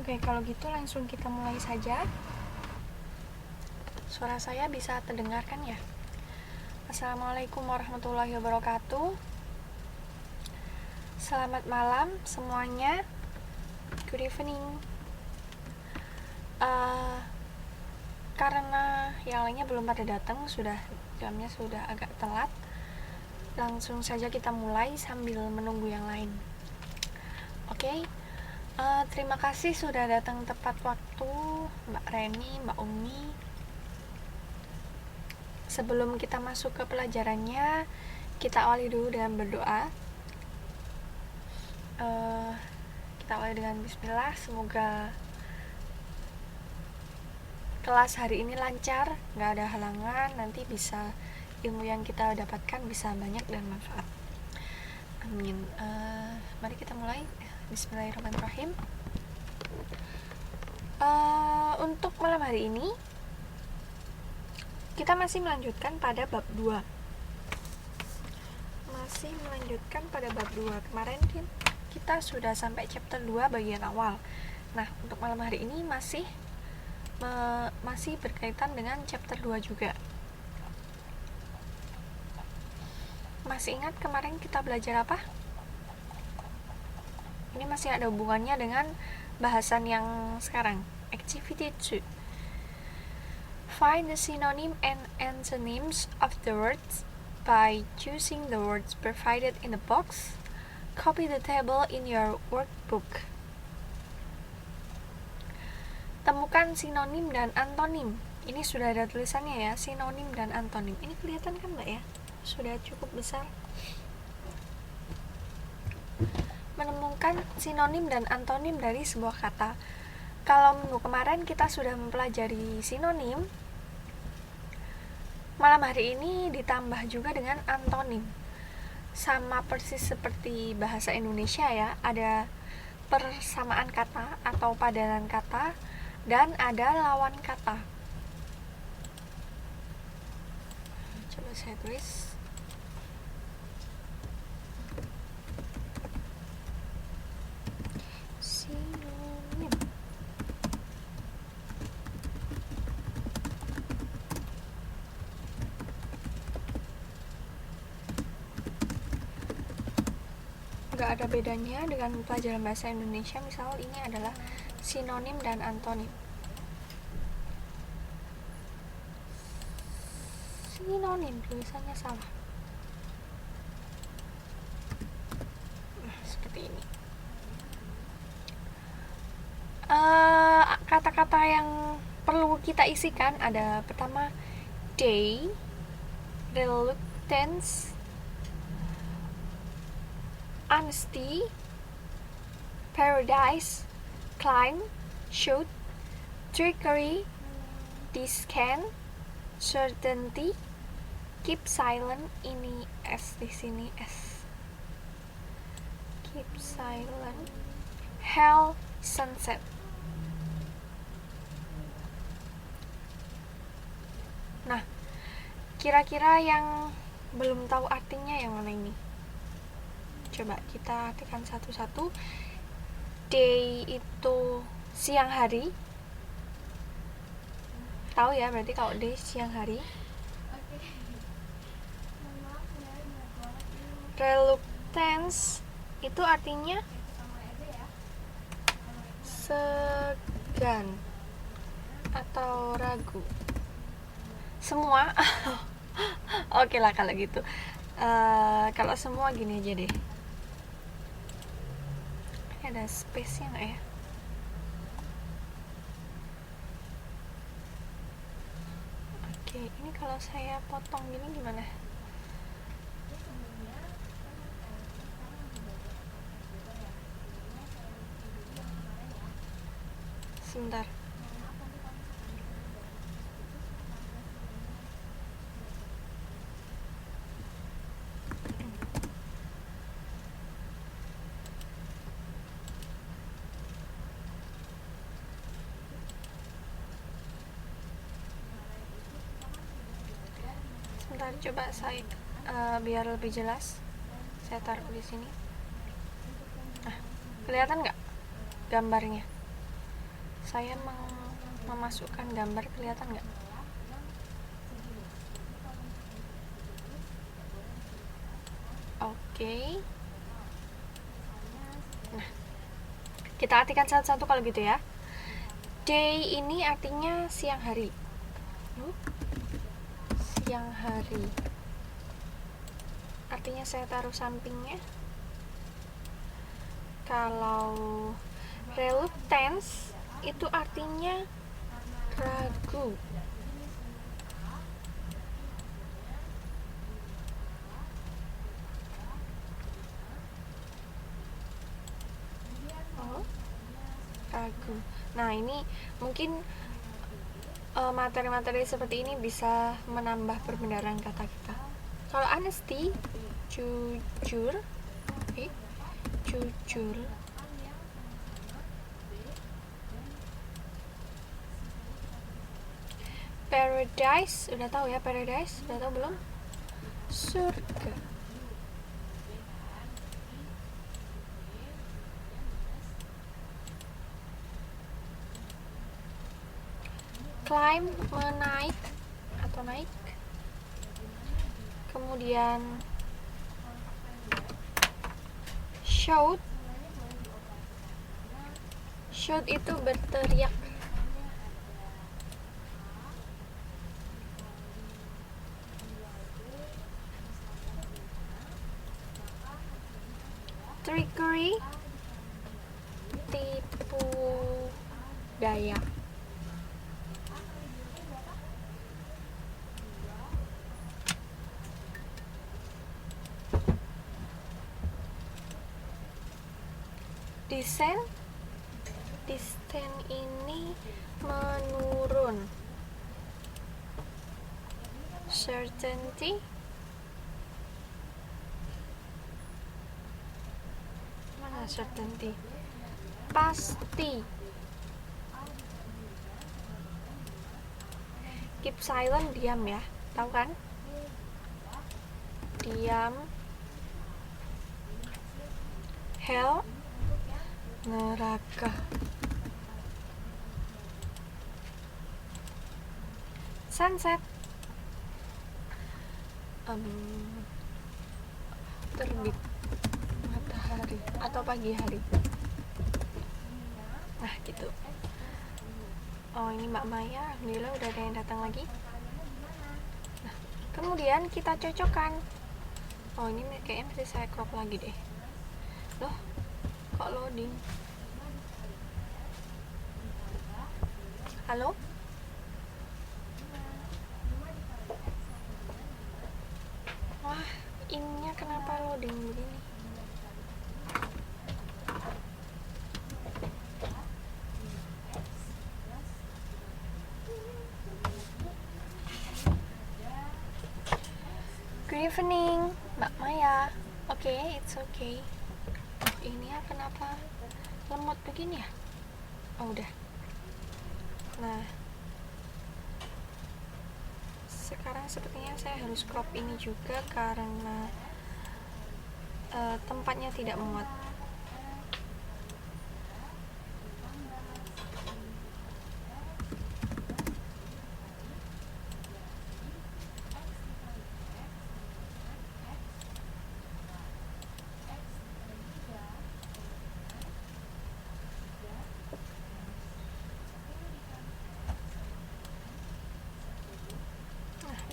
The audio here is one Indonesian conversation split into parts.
Oke, kalau gitu langsung kita mulai saja. Suara saya bisa terdengarkan ya? Assalamualaikum warahmatullahi wabarakatuh. Selamat malam semuanya. Good evening. Karena yang lainnya belum pada datang, jamnya sudah agak telat. Langsung saja kita mulai sambil menunggu yang lain. Oke. Terima kasih sudah datang tepat waktu, Mbak Reni, Mbak Umi. Sebelum kita masuk ke pelajarannya, kita awali dulu dengan berdoa. Kita awali dengan bismillah. Semoga kelas hari ini lancar, nggak ada halangan, nanti bisa ilmu yang kita dapatkan bisa banyak dan manfaat. Amin. Mari kita mulai. Bismillahirrahmanirrahim. Untuk malam hari ini kita masih melanjutkan pada bab 2. Kemarin kita sudah sampai chapter 2 bagian awal. Nah, untuk malam hari ini masih berkaitan dengan chapter 2 juga. Masih ingat kemarin kita belajar apa? Ini masih ada hubungannya dengan bahasan yang sekarang. Activity 2. Find the synonym and antonyms of the words by choosing the words provided in the box. Copy the table in your workbook. Temukan sinonim dan antonim. Ini sudah ada tulisannya ya, sinonim dan antonim. Ini kelihatan kan Mbak ya? Sudah cukup besar. Menemukan sinonim dan antonim dari sebuah kata. Kalau minggu kemarin kita sudah mempelajari sinonim, malam hari ini ditambah juga dengan antonim. Sama persis seperti bahasa Indonesia ya, ada persamaan kata atau padanan kata dan ada lawan kata. Coba saya tulis. Sinonim. Gak ada bedanya dengan pelajaran bahasa Indonesia. Misal ini adalah sinonim dan antonim. Sinonim tulisannya salah. Nah, seperti ini. Kata-kata yang perlu kita isikan ada pertama day, reluctance, honesty, paradise, climb, shoot, trickery, descent, certainty, keep silent. Ini S di sini S. Keep silent, hell, sunset. Nah, kira-kira yang belum tahu artinya yang mana ini? Coba kita artikan satu-satu. Day itu siang hari. Tahu ya, berarti kalau day siang hari. Reluctance itu artinya segan atau ragu. Semua. Oke lah kalau gitu. Kalau semua gini aja deh. Ini ada space-nya nggak ya? Oke, ini kalau saya potong gini gimana? Sebentar. Sebentar, coba saya biar lebih jelas. Saya taruh di sini. Nah, kelihatan nggak gambarnya? Saya memasukkan gambar, kelihatan nggak? Oke. Nah, kita artikan satu-satu kalau gitu ya. Day ini artinya siang hari. Siang hari. Artinya saya taruh sampingnya. Kalau reluctance itu artinya ragu. Ragu. Nah, ini mungkin materi-materi seperti ini bisa menambah perbenaran kata kita. Kalau honesty, jujur, jujur. Paradise, udah tahu ya paradise? Udah tahu belum? Surga. Climb, menaik atau naik. Kemudian shout. Shout itu berteriak. Trickery, tipu daya. Descent ini menurun. Certainty, mana certainty? Pasti. Keep silent, diam ya, tahu kan? Diam. Hell, neraka. Sunset, terbit matahari atau pagi hari. Nah, gitu. Oh, ini Mbak Maya, alhamdulillah udah ada yang datang lagi. Nah, kemudian kita cocokkan. Oh, ini kayaknya mesti saya crop lagi deh. Loh, kok loading? Halo? Wah, ininya kenapa loading begini? Good evening, Mbak Maya. Oke, it's okay. Oh, ini ya kenapa lemot begini ya? Oh, udah. Nah, sekarang sepertinya saya harus crop ini juga karena tempatnya tidak muat.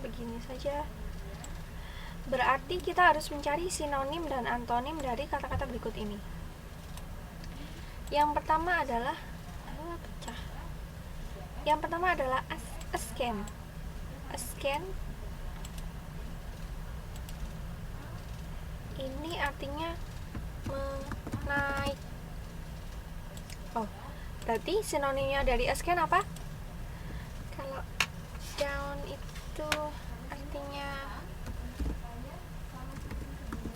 Begini saja. Berarti kita harus mencari sinonim dan antonim dari kata-kata berikut ini. Yang pertama adalah ascend. Ascend ini artinya menaik. Oh, berarti sinonimnya dari ascend apa? Kalau down itu artinya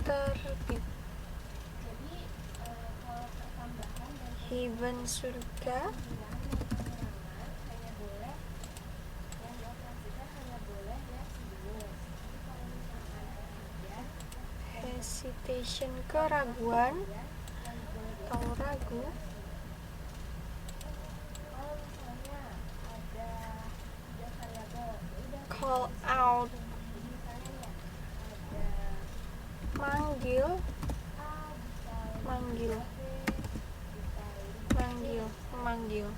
terbit. Heaven, surga. Hesitation, keraguan atau ragu. call out, manggil, manggil, manggil, memanggil.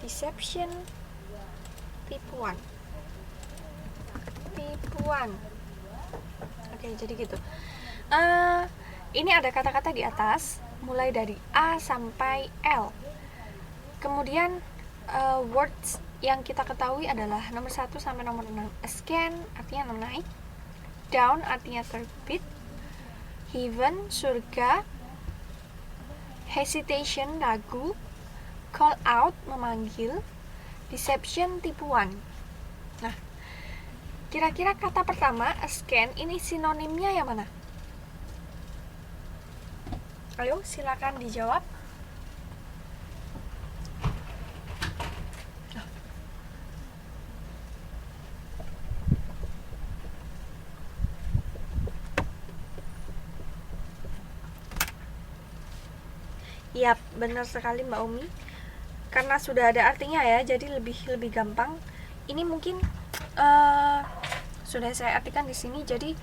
Deception, tipuan, tipuan. Oke, jadi gitu. Ini ada kata-kata di atas, mulai dari A sampai L. Kemudian words yang kita ketahui adalah nomor 1 sampai nomor 6. Ascend artinya naik, down artinya terbit, heaven surga, hesitation ragu, call out memanggil, deception tipuan. Nah, kira-kira kata pertama ascend ini sinonimnya yang mana? Ayo silakan dijawab. Yap, benar sekali Mbak Umi. Karena sudah ada artinya ya, jadi lebih gampang. Ini mungkin sudah saya artikan di sini, jadi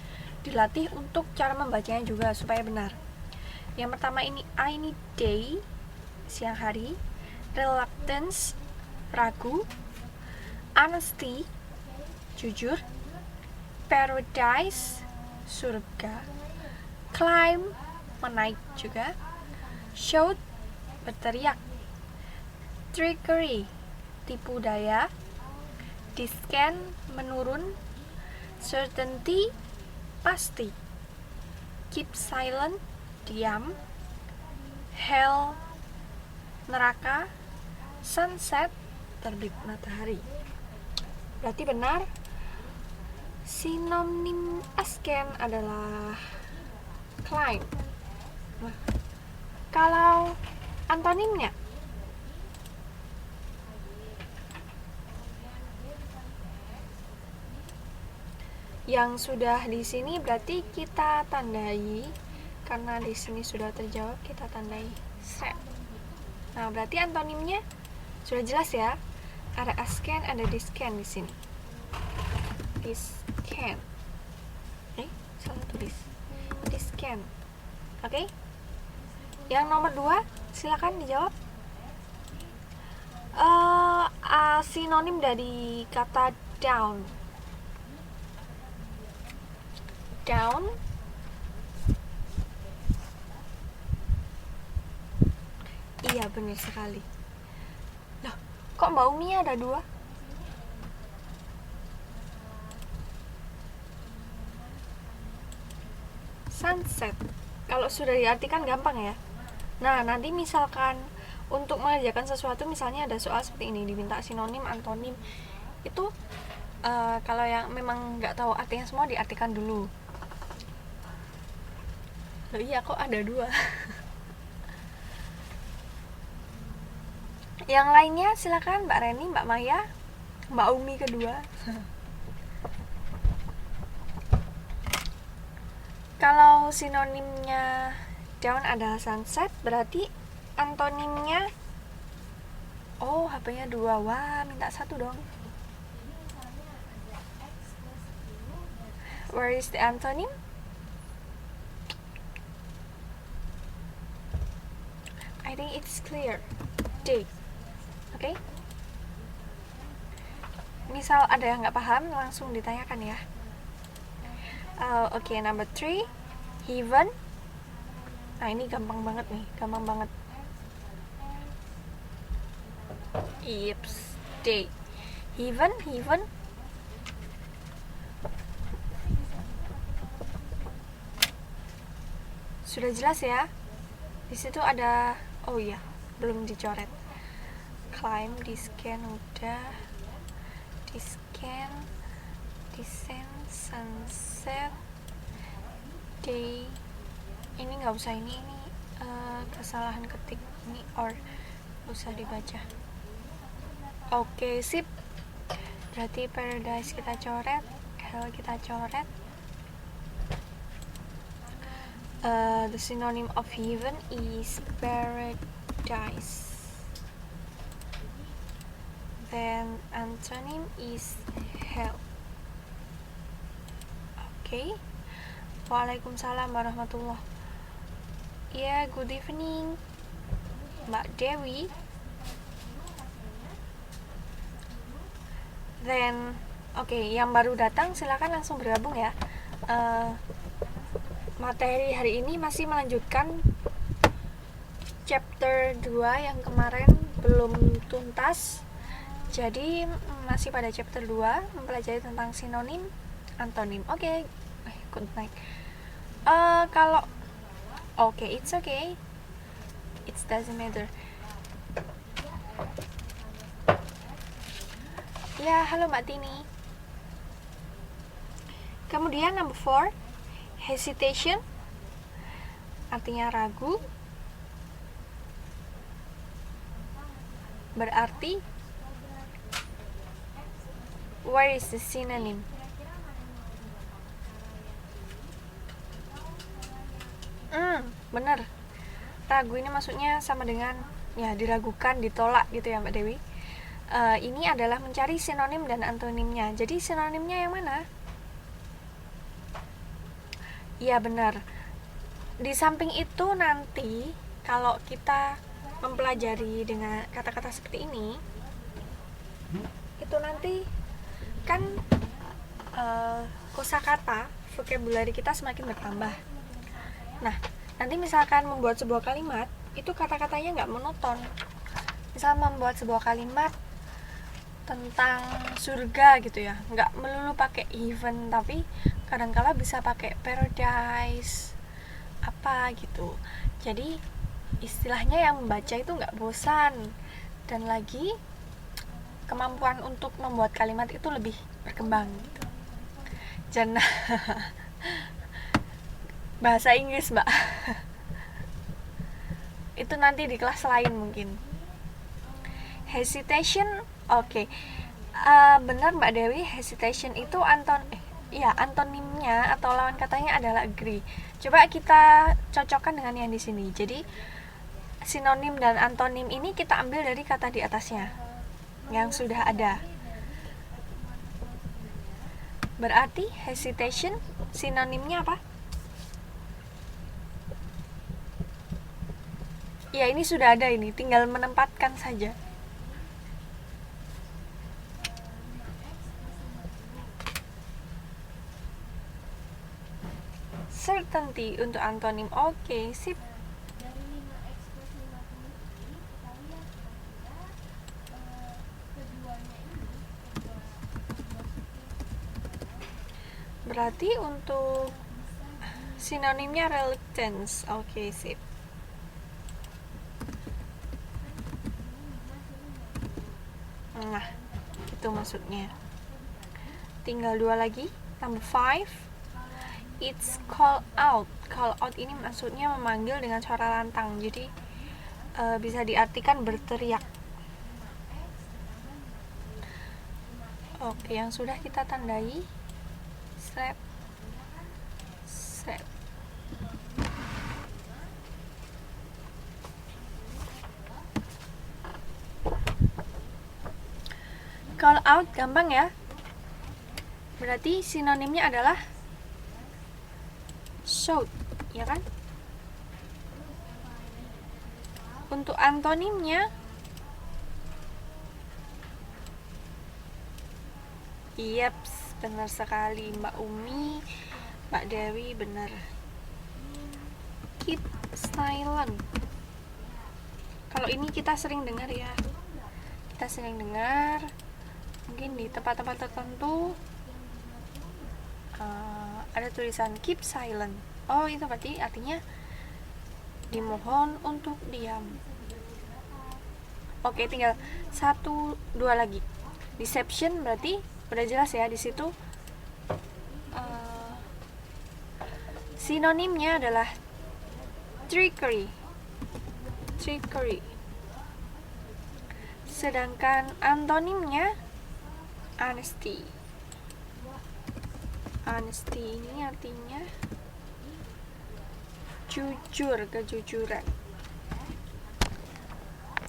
dilatih untuk cara membacanya juga supaya benar. Yang pertama ini I need day, siang hari, reluctance, ragu, honesty, jujur, paradise, surga, climb, menaik juga, shout, berteriak, trickery, tipu daya, descend, menurun, certainty, pasti, keep silent, diam, hell, neraka, sunset, terbit matahari. Berarti benar. Sinonim ascend adalah climb. Nah, kalau antonimnya yang sudah di sini berarti kita tandai, karena di sini sudah terjawab, kita tandai set. Nah, berarti antonimnya sudah jelas ya. Ada ascend, ada descend di sini. Descend. Salah tulis. Descend. Oke? Yang nomor 2, silakan dijawab. Sinonim dari kata down. Down. Iya, benar sekali. Loh, kok Mbak Umi ada 2? Sunset. Kalau sudah diartikan gampang ya. Nah, nanti misalkan untuk mengerjakan sesuatu, misalnya ada soal seperti ini, diminta sinonim, antonim, itu kalau yang memang nggak tahu artinya semua, diartikan dulu. Loh iya, kok ada 2? Yang lainnya silakan Mbak Reni, Mbak Maya, Mbak Umi kedua. Kalau sinonimnya down adalah sunset, berarti antonimnya HP-nya 2. Wah, minta 1 dong. Where is the antonym? I think it's clear. Day. Oke? Misal ada yang nggak paham, langsung ditanyakan ya. Oke, number 3, heaven. Nah, ini gampang banget nih, gampang banget. Ips, day. Heaven. Sudah jelas ya? Di situ ada, oh iya, belum dicoret. Climb, descend udah, descend, descend, sunset, day. Ini nggak usah, ini kesalahan ketik, ini or nggak usah dibaca. Oke, sip. Berarti paradise kita coret, hell kita coret. The synonym of heaven is paradise. then antonym is help. Okay. Waalaikumsalam warahmatullah. Yeah, good evening Mbak Dewi. Then yang baru datang silakan langsung bergabung ya. Materi hari ini masih melanjutkan chapter 2 yang kemarin belum tuntas. Jadi masih pada chapter 2 mempelajari tentang sinonim, antonim. Oke. Good night. Kalau it's okay. It doesn't matter. Ya, halo Mbak Tini. Kemudian number 4, hesitation, artinya ragu. Berarti where is the synonym? Bener. Ragu ini maksudnya sama dengan ya diragukan, ditolak gitu ya Mbak Dewi. Ini adalah mencari sinonim dan antonimnya. Jadi sinonimnya yang mana? Iya benar. Di samping itu nanti kalau kita mempelajari dengan kata-kata seperti ini, itu nanti kan kosakata, vocabulary kita semakin bertambah. Nah, nanti misalkan membuat sebuah kalimat, itu kata-katanya nggak monoton. Misal membuat sebuah kalimat tentang surga gitu ya, nggak melulu pakai heaven, tapi kadangkala bisa pakai paradise apa gitu. Jadi istilahnya yang membaca itu nggak bosan, dan lagi kemampuan untuk membuat kalimat itu lebih berkembang gitu. Jangan bahasa Inggris Mbak. Itu nanti di kelas lain mungkin. Hesitation, oke. Benar Mbak Dewi, hesitation itu antonimnya atau lawan katanya adalah agree. Coba kita cocokkan dengan yang di sini. Jadi sinonim dan antonim ini kita ambil dari kata di atasnya yang sudah ada. Berarti hesitation sinonimnya apa? Ya ini sudah ada, ini tinggal menempatkan saja. Certainty untuk antonim. Oke, sip. Berarti untuk sinonimnya reluctance. Oke, sip. Nah, itu maksudnya. Tinggal 2 lagi. Number 5, it's call out. Call out ini maksudnya memanggil dengan suara lantang. Jadi bisa diartikan berteriak. Oke, yang sudah kita tandai. Slap. Call out gampang ya. Berarti sinonimnya adalah shout, ya kan? Untuk antonimnya yaps, benar sekali Mbak Umi, Mbak Dewi, benar. Keep silent. Kalau ini kita sering dengar ya. Kita sering dengar mungkin di tempat-tempat tertentu ada tulisan keep silent. Oh, itu berarti artinya dimohon untuk diam. Oke, tinggal 1, 2 lagi. Deception berarti udah jelas ya di situ. Sinonimnya adalah trickery. Sedangkan antonimnya honesty. Honesty ini artinya jujur, kejujuran.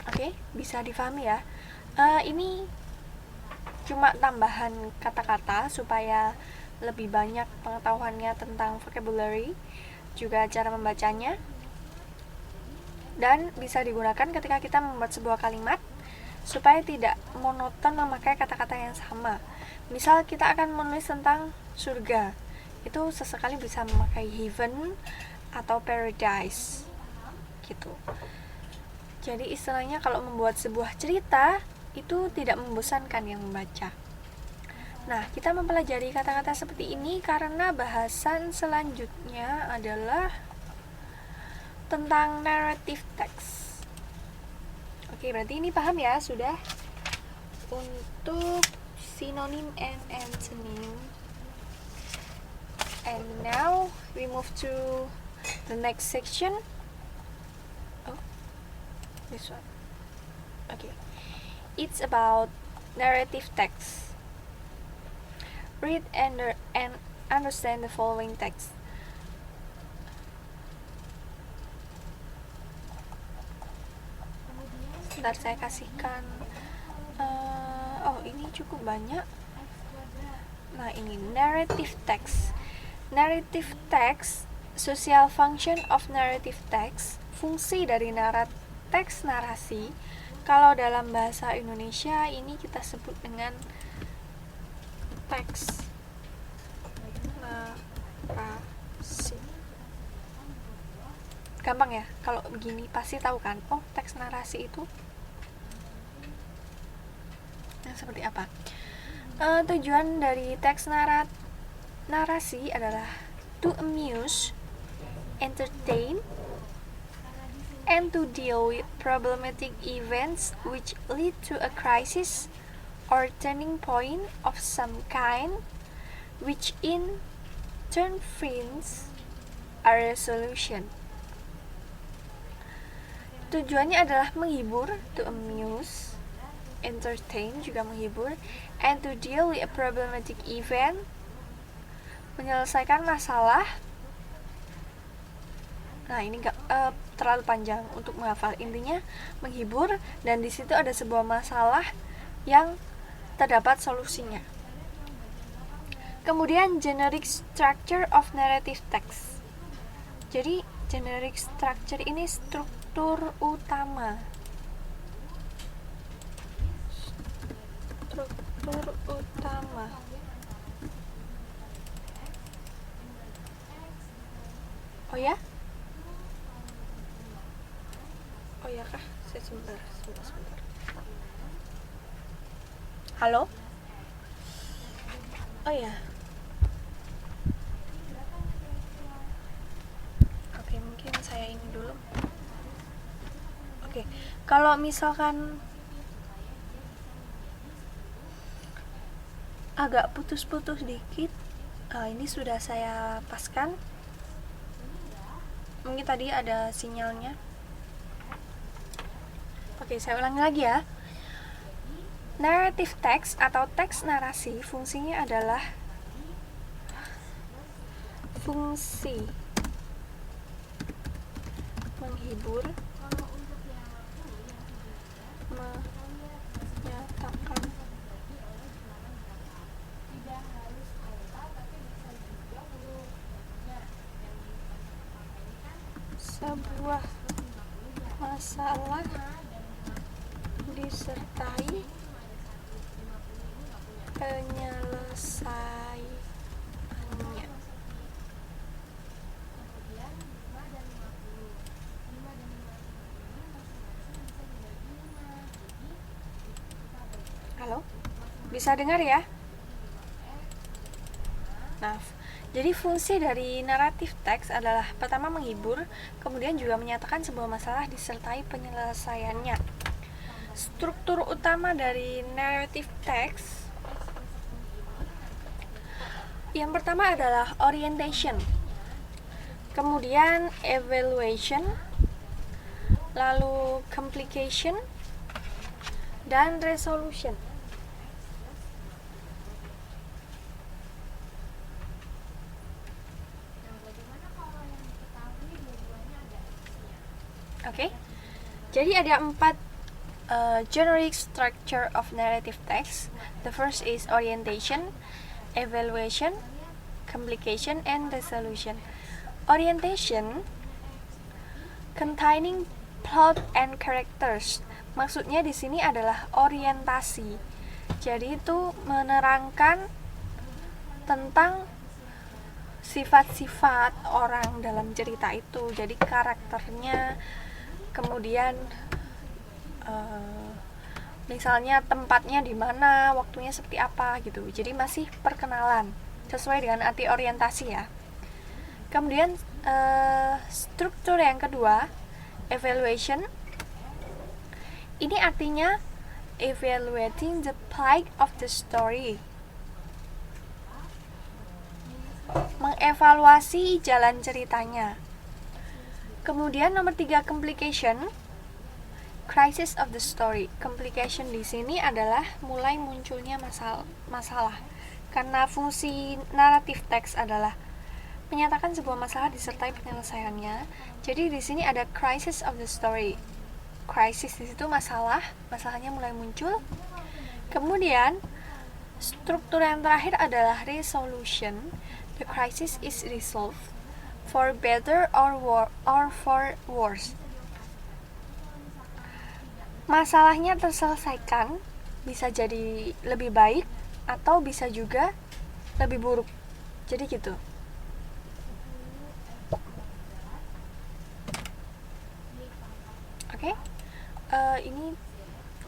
Oke, bisa difahami ya. Ini cuma tambahan kata-kata supaya lebih banyak pengetahuannya tentang vocabulary, juga cara membacanya, dan bisa digunakan ketika kita membuat sebuah kalimat supaya tidak monoton memakai kata-kata yang sama. Misal kita akan menulis tentang surga, itu sesekali bisa memakai heaven atau paradise gitu. Jadi istilahnya kalau membuat sebuah cerita itu tidak membosankan yang membaca. Nah, kita mempelajari kata-kata seperti ini karena bahasan selanjutnya adalah tentang narrative text. Oke, berarti ini paham ya sudah untuk synonym and antonym. And now we move to the next section. Oh, this one. Okay. It's about narrative text. Read and understand the following text. Sebentar saya kasihkan. Oh, ini cukup banyak. Nah, ini narrative text. Narrative text, social function of narrative text, fungsi dari teks narasi. Kalau dalam bahasa Indonesia ini kita sebut dengan teks narasi. Gampang ya, kalau begini pasti tahu kan, oh teks narasi itu yang seperti apa. Tujuan dari teks narasi adalah to amuse, entertain, and to deal with problematic events which lead to a crisis or turning point of some kind, which in turn finds a resolution. Tujuannya adalah menghibur, to amuse, entertain juga menghibur, and to deal with a problematic event, menyelesaikan masalah. Nah, ini gak terlalu panjang untuk menghafal. Intinya menghibur, dan di situ ada sebuah masalah yang terdapat solusinya. Kemudian generic structure of narrative text. Jadi generic structure ini struktur utama. Struktur utama. Oh ya? Oh ya kah? Sebentar. Halo? Oh ya. Oke, mungkin saya ini dulu. Oke, kalau misalkan agak putus-putus dikit, ini sudah saya paskan. Mungkin tadi ada sinyalnya. Oke, saya ulangi lagi ya. Narrative text atau teks narasi fungsinya adalah fungsi menghibur, menyatakan sebuah masalah disertai penyelesaiannya. Halo? Bisa dengar ya? Nah, jadi fungsi dari naratif teks adalah pertama menghibur, kemudian juga menyatakan sebuah masalah disertai penyelesaiannya. Struktur utama dari narrative text yang pertama adalah orientation, kemudian evaluation, lalu complication, dan resolution. Oke, jadi ada 4 generic structure of narrative text. The first is orientation, evaluation, complication, and resolution. Orientation containing plot and characters. Maksudnya di sini adalah orientasi. Jadi itu menerangkan tentang sifat-sifat orang dalam cerita itu. Jadi karakternya, kemudian misalnya tempatnya di mana, waktunya seperti apa gitu. Jadi masih perkenalan sesuai dengan arti orientasi ya. Kemudian struktur yang kedua, evaluation. Ini artinya evaluating the plight of the story. Mengevaluasi jalan ceritanya. Kemudian nomor 3, complication. Crisis of the story. Complication di sini adalah mulai munculnya masalah. Karena fungsi naratif teks adalah menyatakan sebuah masalah disertai penyelesaiannya. Jadi di sini ada crisis of the story. Crisis di situ masalahnya mulai muncul. Kemudian struktur yang terakhir adalah resolution. The crisis is resolved for better or for worse. Masalahnya terselesaikan, bisa jadi lebih baik atau bisa juga lebih buruk. Jadi gitu. Oke. Ini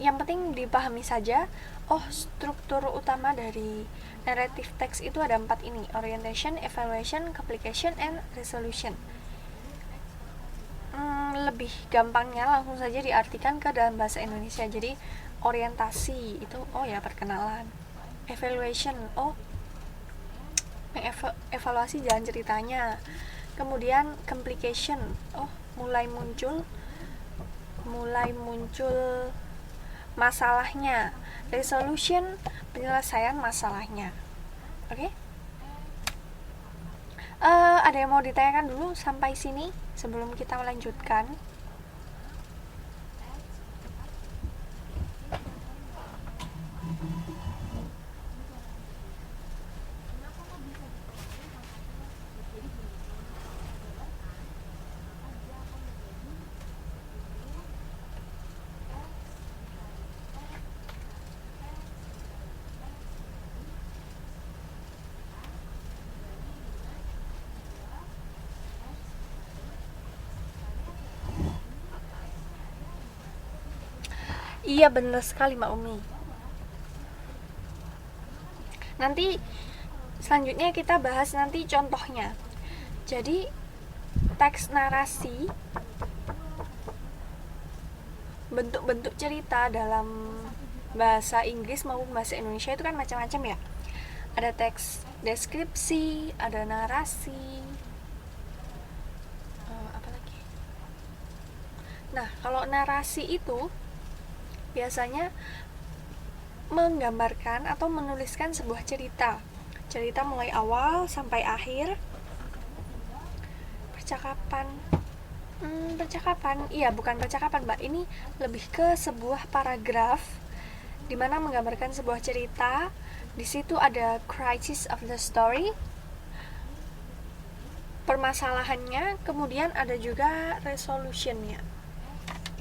yang penting dipahami saja. Oh, struktur utama dari narrative text itu ada 4 ini: orientation, evaluation, complication, and resolution. Lebih gampangnya langsung saja diartikan ke dalam bahasa Indonesia. Jadi orientasi itu perkenalan. Evaluation, evaluasi jalan ceritanya. Kemudian complication, mulai muncul masalahnya. Resolution, penyelesaian masalahnya. Oke? Ada yang mau ditanyakan dulu sampai sini sebelum kita melanjutkan? Iya, benar sekali Mbak Umi. Nanti selanjutnya kita bahas nanti contohnya. Jadi teks narasi, bentuk-bentuk cerita dalam bahasa Inggris maupun bahasa Indonesia itu kan macam-macam ya. Ada teks deskripsi, ada narasi, apa lagi? Nah, kalau narasi itu biasanya menggambarkan atau menuliskan sebuah cerita mulai awal sampai akhir. Percakapan, bukan percakapan Mbak, ini lebih ke sebuah paragraf di mana menggambarkan sebuah cerita. Di situ ada crisis of the story, permasalahannya, kemudian ada juga resolutionnya,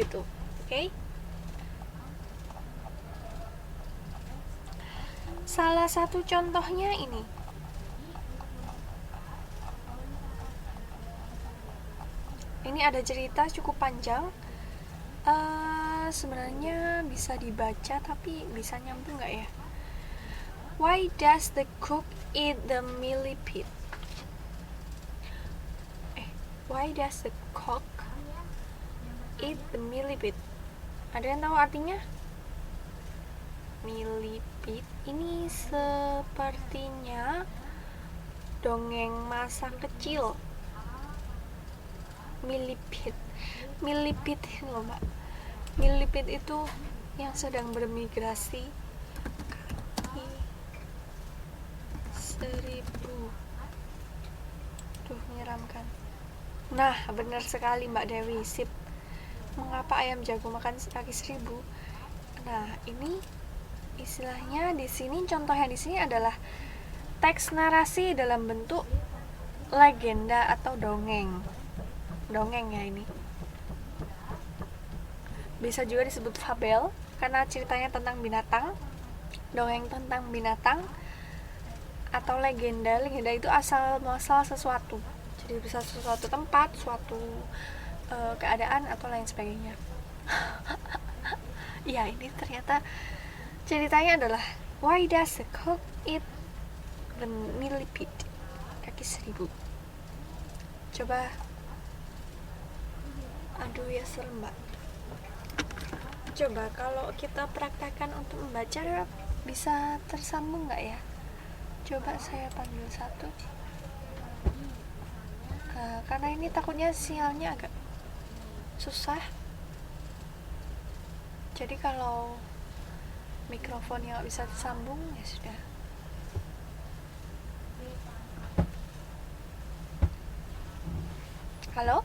gitu. Oke? Salah satu contohnya ini. Ini ada cerita cukup panjang. Sebenarnya bisa dibaca, tapi bisa nyambung nggak ya? Why does the cook eat the millipede? Why does the cook eat the millipede? Ada yang tahu artinya? Millipede ini sepertinya dongeng masa kecil. Millipede loh Mbak. Millipede itu yang sedang bermigrasi kaki 1000. Menyeramkan. Nah, benar sekali Mbak Dewi. Sip. Mengapa ayam jago makan kaki 1000? Nah, ini istilahnya di sini, contohnya di sini adalah teks narasi dalam bentuk legenda atau dongeng. Dongeng ya ini. Bisa juga disebut fabel karena ceritanya tentang binatang. Dongeng tentang binatang atau legenda. Legenda itu asal muasal sesuatu. Jadi bisa suatu tempat, suatu keadaan atau lain sebagainya. Ya, ini ternyata ceritanya adalah why does the cock eat the millipede? Kaki 1000. Coba, aduh ya serem mbak. Coba kalau kita praktekkan untuk membaca, bisa tersambung nggak ya? Coba saya panggil satu. Karena ini takutnya sinyalnya agak susah. Jadi kalau mikrofonnya nggak bisa tersambung, ya sudah. Halo?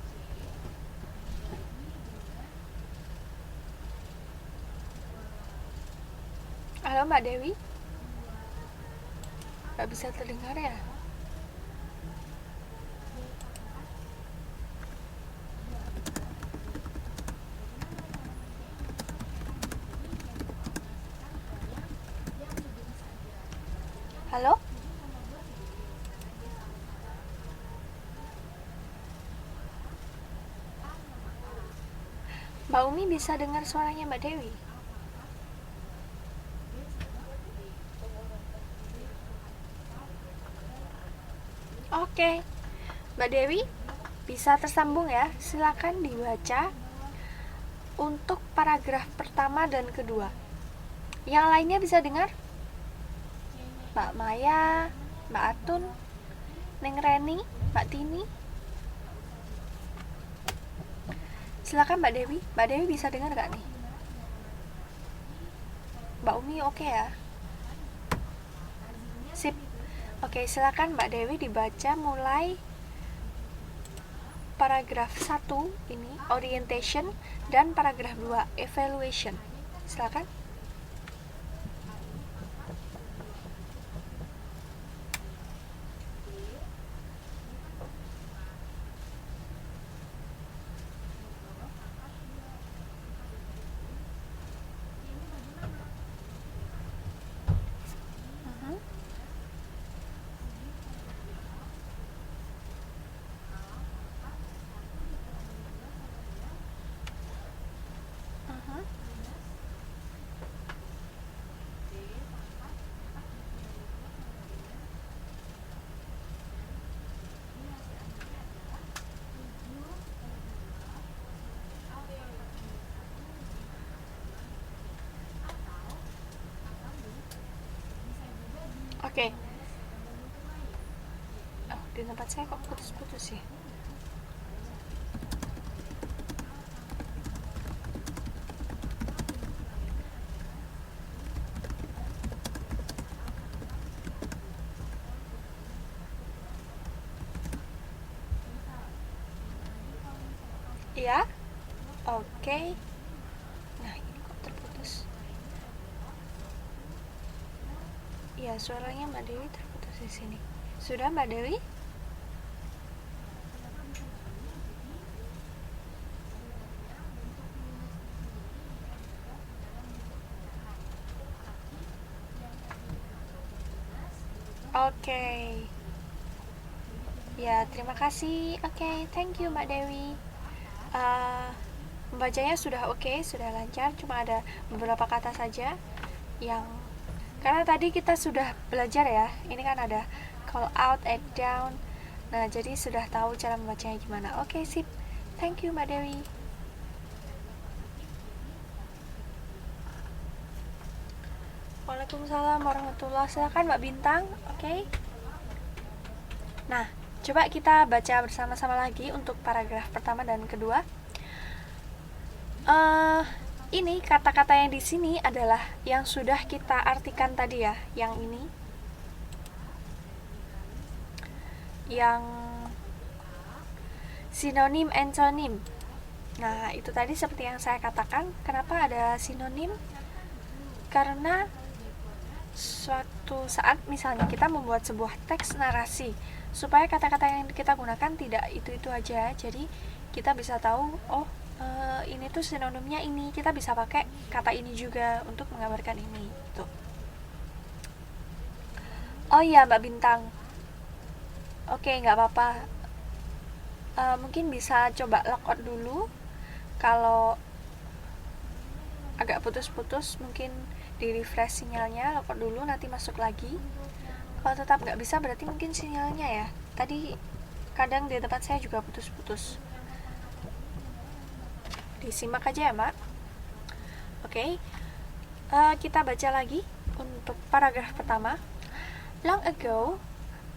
Halo Mbak Dewi? Nggak bisa terdengar ya? Halo? Mbak Umi bisa dengar suaranya Mbak Dewi? Oke. Mbak Dewi bisa tersambung ya? Silakan dibaca untuk paragraf pertama dan kedua. Yang lainnya bisa dengar? Mbak Maya, Mbak Atun, Neng Reni, Mbak Tini. Silakan Mbak Dewi. Mbak Dewi bisa dengar gak nih? Mbak Umi oke ya? Sip. Oke, silakan Mbak Dewi dibaca mulai paragraf 1 ini orientation dan paragraf 2 evaluation. Silakan. Oke. Oh, di tempat saya kok putus-putus sih. Ya? Oke. Nah, ini kok terputus. Ya, suaranya Mbak Dewi terputus di sini. Sudah Mbak Dewi? Oke. Ya, terima kasih. Oke, thank you Mbak Dewi. Membacanya sudah oke, sudah lancar. Cuma ada beberapa kata saja yang karena tadi kita sudah belajar ya. Ini kan ada call out and down. Nah, jadi sudah tahu cara membacanya gimana. Oke, sip. Thank you Mbak Dewi. Waalaikumsalam warahmatullahi wabarakatuh. Silakan Mbak Bintang. Oke. Nah, coba kita baca bersama-sama lagi untuk paragraf pertama dan kedua. Ini kata-kata yang di sini adalah yang sudah kita artikan tadi ya, yang ini. Yang sinonim antonim. Nah, itu tadi seperti yang saya katakan, kenapa ada sinonim? Karena suatu saat misalnya kita membuat sebuah teks narasi, supaya kata-kata yang kita gunakan tidak itu-itu aja, jadi kita bisa tahu, oh ini tuh sinonimnya ini, kita bisa pakai kata ini juga untuk menggambarkan ini gitu. Oh iya Mbak Bintang, oke, nggak apa-apa. Mungkin bisa coba lockout dulu. Kalau agak putus-putus mungkin di refresh sinyalnya, lockout dulu, nanti masuk lagi. Kalau tetap nggak bisa berarti mungkin sinyalnya ya. Tadi kadang di tempat saya juga putus-putus. Disimak aja ya Mbak. Oke, kita baca lagi untuk paragraf pertama. Long ago,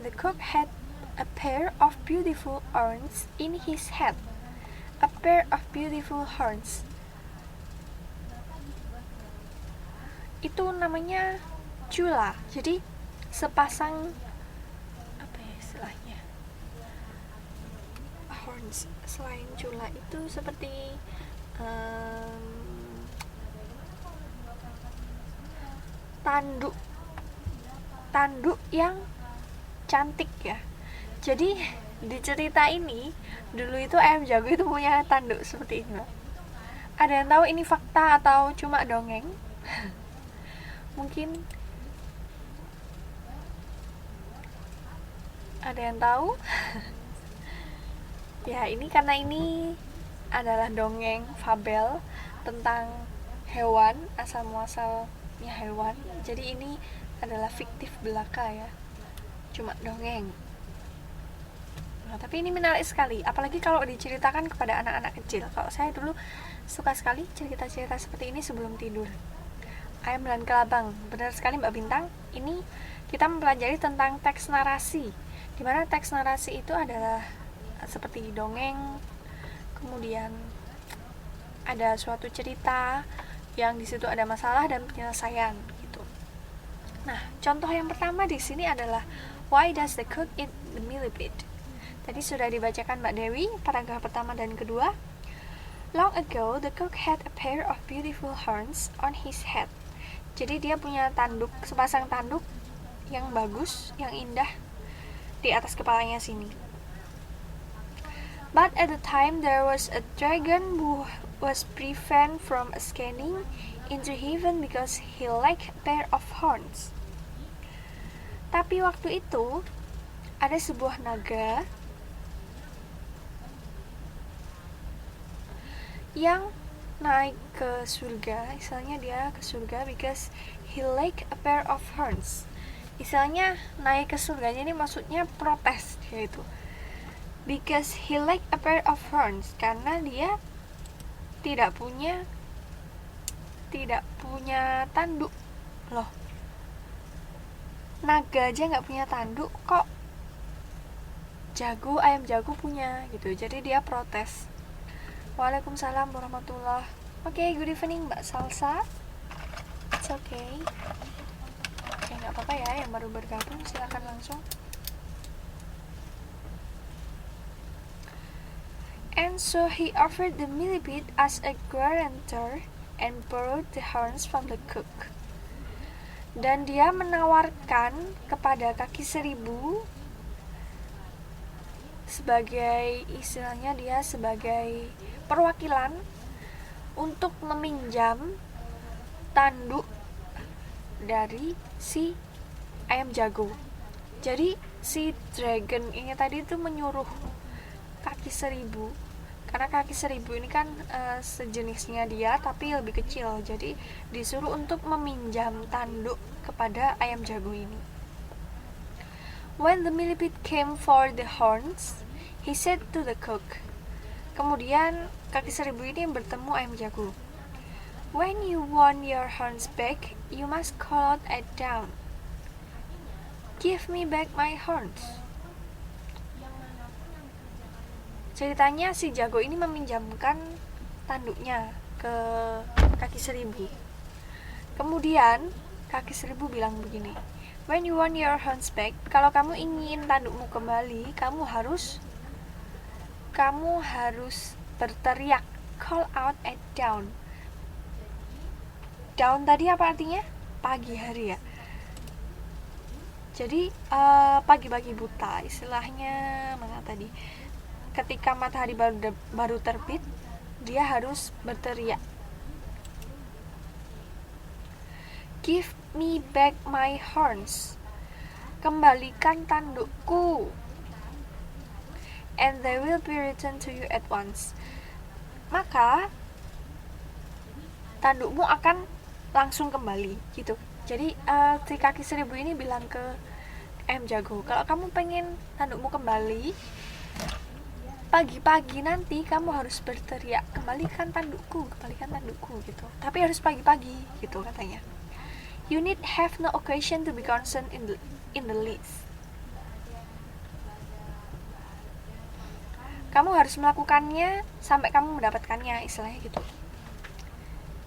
the cook had a pair of beautiful horns in his head. A pair of beautiful horns. Itu namanya cula. Jadi sepasang, apa ya istilahnya? Horns. Selain cula itu seperti tanduk yang cantik ya. Jadi di cerita ini dulu itu ayam jago itu punya tanduk seperti ini. Ada yang tahu ini fakta atau cuma dongeng? Mungkin ada yang tahu? Ya, ini karena ini adalah dongeng fabel tentang hewan, asal muasalnya hewan. Jadi ini adalah fiktif belaka ya, cuma dongeng. Nah, tapi ini menarik sekali, apalagi kalau diceritakan kepada anak-anak kecil. Kalau saya dulu suka sekali cerita-cerita seperti ini sebelum tidur. Ayam dan Kelabang, benar sekali Mbak Bintang. Ini kita mempelajari tentang teks narasi, dimana teks narasi itu adalah seperti dongeng, kemudian ada suatu cerita yang di situ ada masalah dan penyelesaian gitu. Nah, contoh yang pertama di sini adalah why does the cook eat the millipede? Tadi sudah dibacakan Mbak Dewi, paragraf pertama dan kedua. Long ago, the cook had a pair of beautiful horns on his head. Jadi dia punya tanduk, sepasang tanduk yang bagus, yang indah di atas kepalanya sini. But at the time there was a dragon who was prevented from escaping into heaven because he lacked a pair of horns. Tapi waktu itu ada sebuah naga yang naik ke surga. Istilahnya dia ke surga because he lacked a pair of horns. Istilahnya naik ke surganya ini maksudnya protes dia itu. Because he lacked a pair of horns, karena dia tidak punya tanduk. Loh, naga aja nggak punya tanduk, kok ayam jago punya gitu. Jadi dia protes. Waalaikumsalam warahmatullahi. Oke, good evening Mbak Salsa. It's okay. Oke, nggak apa-apa ya, yang baru bergabung silakan langsung. And so he offered the millipede as a guarantor and borrowed the horns from the cook. Dan dia menawarkan kepada kaki seribu sebagai, istilahnya dia sebagai perwakilan untuk meminjam tanduk dari si ayam jago. Jadi si dragon ini tadi itu menyuruh kaki seribu, karena kaki seribu ini kan sejenisnya dia tapi lebih kecil, jadi disuruh untuk meminjam tanduk kepada ayam jago ini. When the millipede came for the horns, he said to the cook. Kemudian kaki seribu ini bertemu ayam jago. When you want your horns back, you must call out at dawn. Give me back my horns. Ceritanya si jago ini meminjamkan tanduknya ke kaki seribu. Kemudian kaki seribu bilang begini, when you want your horns back, kalau kamu ingin tandukmu kembali, kamu harus berteriak, call out at dawn. dawn tadi apa artinya? Pagi hari ya. Jadi pagi-pagi buta, istilahnya mana tadi? Ketika matahari baru terbit, dia harus berteriak. Give me back my horns. Kembalikan tandukku. And they will be returned to you at once. Maka tandukmu akan langsung kembali gitu. Jadi si kaki seribu ini bilang ke ayam jago, kalau kamu pengen tandukmu kembali, pagi-pagi nanti kamu harus berteriak, kembalikan tandukku gitu. Tapi harus pagi-pagi gitu katanya. You need have no occasion to be concerned in the least. Kamu harus melakukannya sampai kamu mendapatkannya, istilahnya gitu.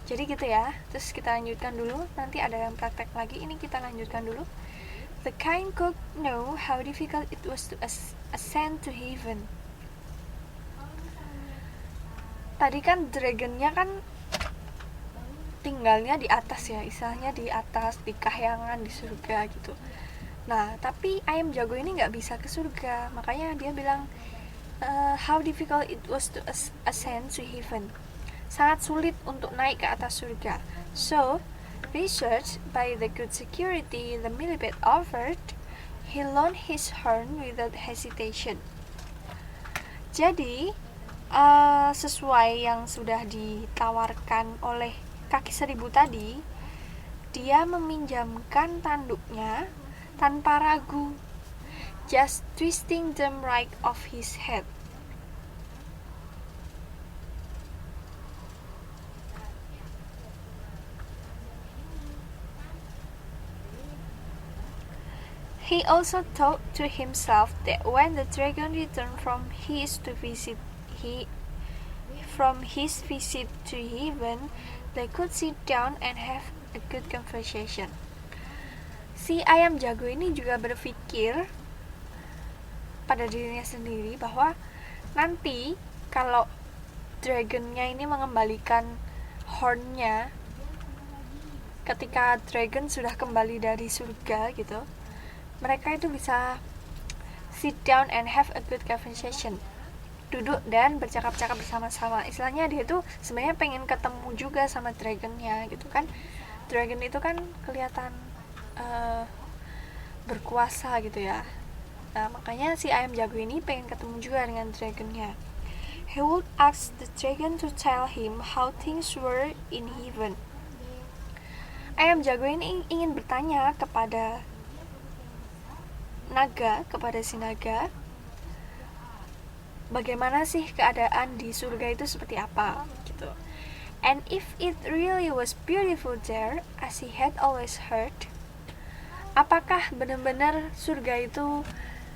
Jadi gitu ya. Terus kita lanjutkan dulu. Nanti ada yang praktek lagi. Ini kita lanjutkan dulu. The kind could know how difficult it was to ascend to heaven. Tadi kan dragonnya kan tinggalnya di atas ya, istilahnya di atas, di kahyangan, di surga gitu. Nah, tapi ayam jago ini nggak bisa ke surga. Makanya dia bilang how difficult it was to ascend to heaven. Sangat sulit untuk naik ke atas surga. So, researched by the good security the millipede offered, he loaned his horn without hesitation. Jadi, sesuai yang sudah ditawarkan oleh kaki seribu tadi, dia meminjamkan tanduknya tanpa ragu, just twisting them right off his head. He also thought to himself that when the dragon returned from his visit to heaven, they could sit down and have a good conversation. Si ayam jago ini juga berpikir pada dirinya sendiri bahwa nanti kalau dragonnya ini mengembalikan hornnya, ketika dragon sudah kembali dari surga gitu, mereka itu bisa sit down and have a good conversation, duduk dan bercakap-cakap bersama-sama. Istilahnya dia tuh sebenarnya pengen ketemu juga sama dragonnya gitu kan. Dragon itu kan kelihatan berkuasa gitu ya. Nah, makanya si ayam jago ini pengen ketemu juga dengan dragonnya. He would ask the dragon to tell him how things were in heaven. Ayam jago ini ingin bertanya kepada si naga, bagaimana sih keadaan di surga itu seperti apa gitu. And if it really was beautiful there as he had always heard, apakah benar-benar surga itu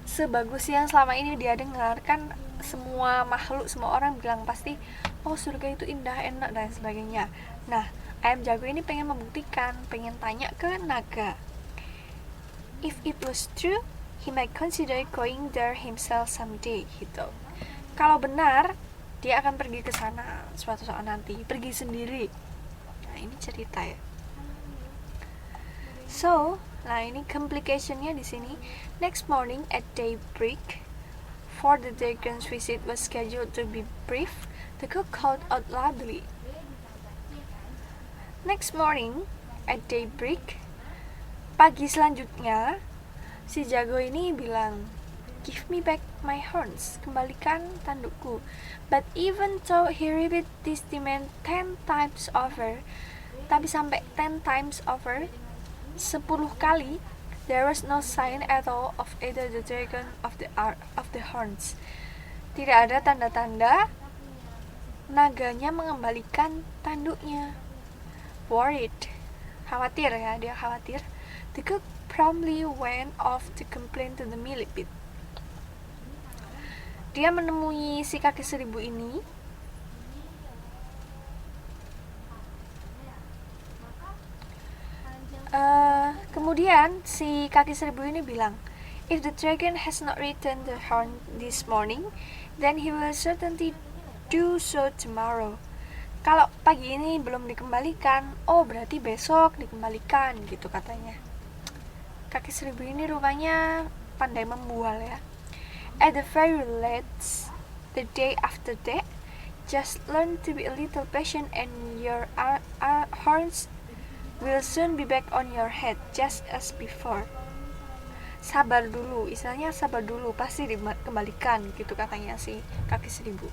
sebagus yang selama ini dia dengar? Kan semua makhluk, semua orang bilang pasti, oh surga itu indah, enak dan sebagainya. Nah, ayam jago ini pengen membuktikan, pengen tanya ke naga. If it was true, he might consider going there himself someday gitu. Kalau benar, dia akan pergi ke sana suatu saat nanti, pergi sendiri. Nah, ini cerita ya. So, nah ini complicationnya di sini. Next morning at daybreak, for the dragon's visit was scheduled to be brief, the cook called out loudly. Next morning at daybreak, pagi selanjutnya, si jago ini bilang, give me back my horns, kembalikan tandukku. But even though he repeated this demand 10 times over, tapi sampai 10 times over, 10 kali, there was no sign at all of either the dragon of the horns. Tidak ada tanda-tanda naganya mengembalikan tanduknya. Worried, khawatir ya, dia khawatir. The cook promptly went off to complain to the millipede. Dia menemui si kaki seribu ini. Kemudian si kaki seribu ini bilang, if the dragon has not returned the horn this morning, then he will certainly do so tomorrow. kalau pagi ini belum dikembalikan, oh berarti besok dikembalikan gitu katanya. Kaki seribu ini rupanya pandai membual ya. At the very least, the day after that, just learn to be a little patient and your horns will soon be back on your head just as before. Sabar dulu, istilahnya sabar dulu, pasti dikembalikan gitu katanya si kaki seribu.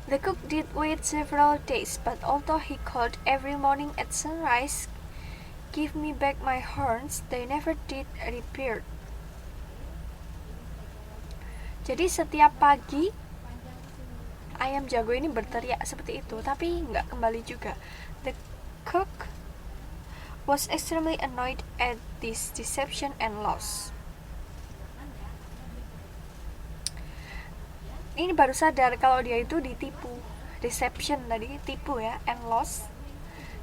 The cook did wait several days, but although he called every morning at sunrise, "Give me back my horns," they never did reappear. Jadi setiap pagi ayam jago ini berteriak seperti itu, tapi nggak kembali juga. The cook was extremely annoyed at this deception and loss. Ini baru sadar kalau dia itu ditipu. Deception tadi, tipu ya, and loss,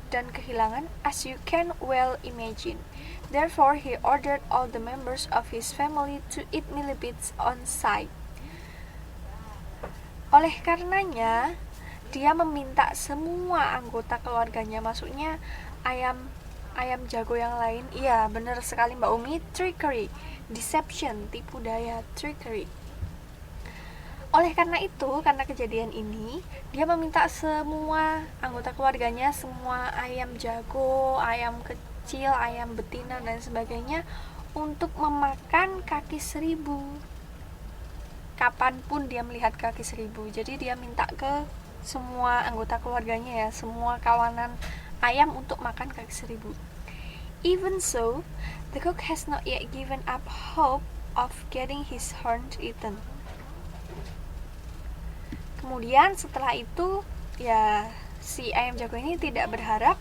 dan kehilangan, as you can well imagine. Therefore, he ordered all the members of his family to eat millibits on sight. Oleh karenanya, dia meminta semua anggota keluarganya, maksudnya ayam jago yang lain. Iya, benar sekali Mbak Umi, trickery, deception, tipu daya, trickery. Oleh karena itu, karena kejadian ini, dia meminta semua anggota keluarganya, semua ayam jago, ayam kecil, ayam betina dan sebagainya, untuk memakan kaki seribu. Kapanpun dia melihat kaki seribu. Jadi dia minta ke semua anggota keluarganya ya, semua kawanan ayam untuk makan kaki seribu. Even so, the cook has not yet given up hope of getting his horns eaten. Kemudian setelah itu ya si ayam jago ini tidak berharap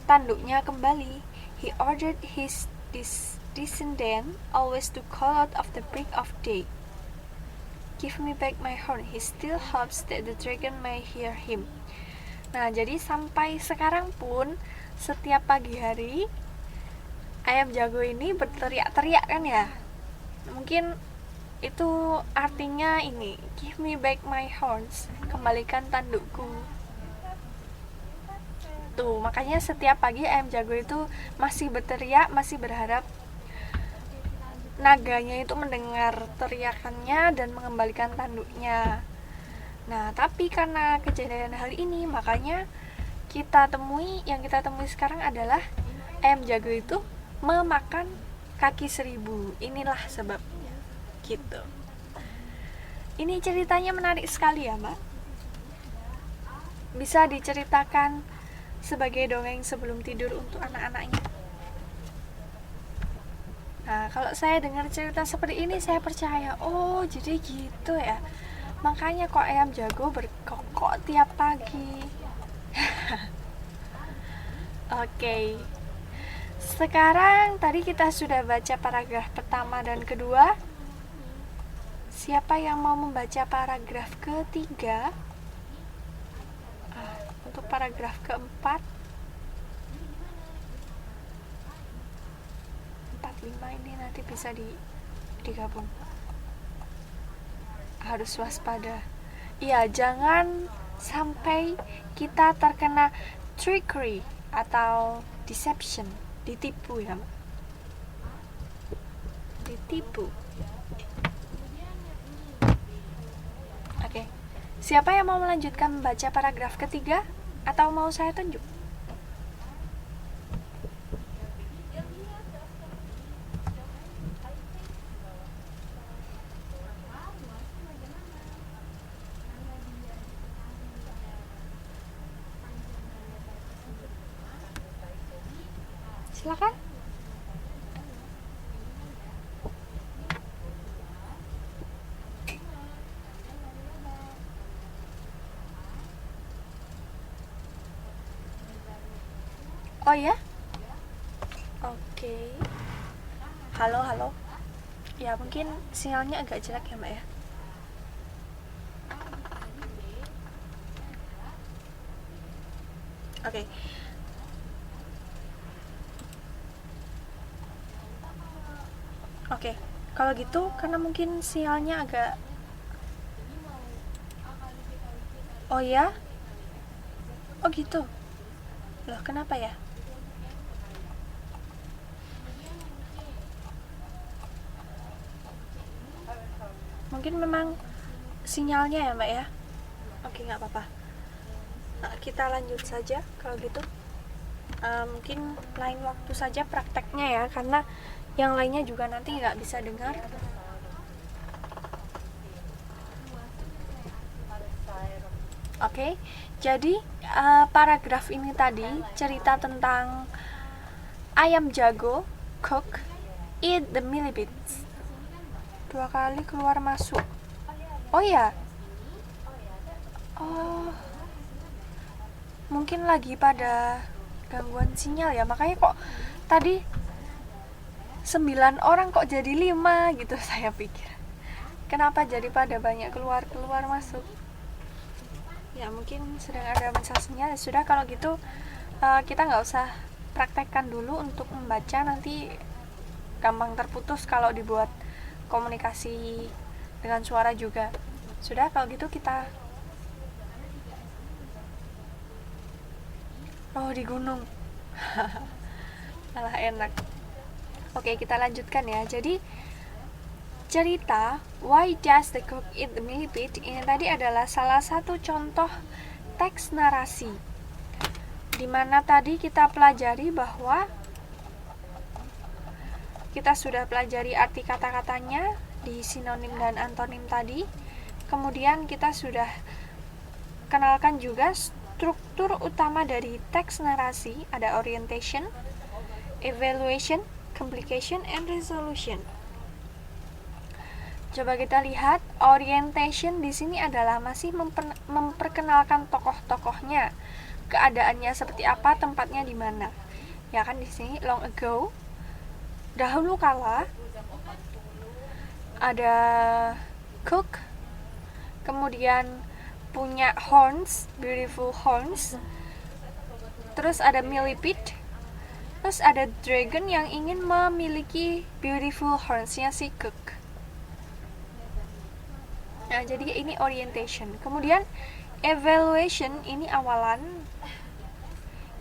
tanduknya kembali. He ordered his descendant always to call out of the break of day. "Give me back my horn." He still hopes that the dragon may hear him. Nah, jadi sampai sekarang pun setiap pagi hari ayam jago ini berteriak-teriak kan ya. Mungkin itu artinya ini, "Give me back my horns," kembalikan tandukku. Tuh, makanya setiap pagi ayam jago itu masih berteriak, masih berharap naganya itu mendengar teriakannya dan mengembalikan tanduknya. Nah, tapi karena kejadian hal ini, makanya yang kita temui sekarang adalah ayam jago itu memakan kaki seribu. Inilah sebabnya. Gitu. Ini ceritanya menarik sekali ya, Mbak. Bisa diceritakan sebagai dongeng sebelum tidur untuk anak-anaknya. Nah, kalau saya dengar cerita seperti ini, saya percaya, oh jadi gitu ya. Makanya kok ayam jago berkokok tiap pagi. Oke. Sekarang tadi kita sudah baca paragraf pertama dan kedua. Siapa yang mau membaca paragraf ketiga? Untuk paragraf keempat, 4-5 ini nanti bisa digabung. Harus waspada. Iya, jangan sampai kita terkena trickery atau deception, ditipu ya. Ditipu. Oke. Siapa yang mau melanjutkan membaca paragraf ketiga atau mau saya tunjuk? Silakan. Oh ya? Oke. Halo. Ya, mungkin sinyalnya agak jelek ya, Mbak ya. Oke. Oke. Kalau gitu karena mungkin sinyalnya agak. Oh ya? Oh gitu. Loh, kenapa ya? Mungkin memang sinyalnya ya Mbak ya. Oke, nggak apa-apa. Kita lanjut saja kalau gitu. Mungkin lain waktu saja prakteknya ya, karena yang lainnya juga nanti nggak bisa dengar. Oke, jadi paragraf ini tadi cerita tentang ayam jago, cook, eat the millipeds. 2 kali keluar masuk. Oh ya. Oh, mungkin lagi pada gangguan sinyal ya, makanya kok tadi 9 orang kok jadi 5 gitu saya pikir. Kenapa jadi pada banyak keluar masuk? Ya mungkin sedang ada masalah sinyal. Sudah, kalau gitu kita nggak usah praktekkan dulu untuk membaca, nanti gampang terputus kalau dibuat komunikasi dengan suara juga. Sudah, kalau gitu kita di gunung. Malah enak. Oke, kita lanjutkan ya. Jadi cerita Why Does the Cook Eat the Millipede ini tadi adalah salah satu contoh teks narasi, dimana tadi kita pelajari bahwa kita sudah pelajari arti kata-katanya di sinonim dan antonim tadi. Kemudian kita sudah kenalkan juga struktur utama dari teks narasi, ada orientation, evaluation, complication, and resolution. Coba kita lihat, orientation di sini adalah masih memperkenalkan tokoh-tokohnya, keadaannya seperti apa, tempatnya di mana. Ya kan, di sini long ago, dahulu kala, ada cook, kemudian punya horns, beautiful horns, terus ada millipede, terus ada dragon yang ingin memiliki beautiful hornsnya si cook. Nah, jadi ini orientation. Kemudian evaluation ini awalan,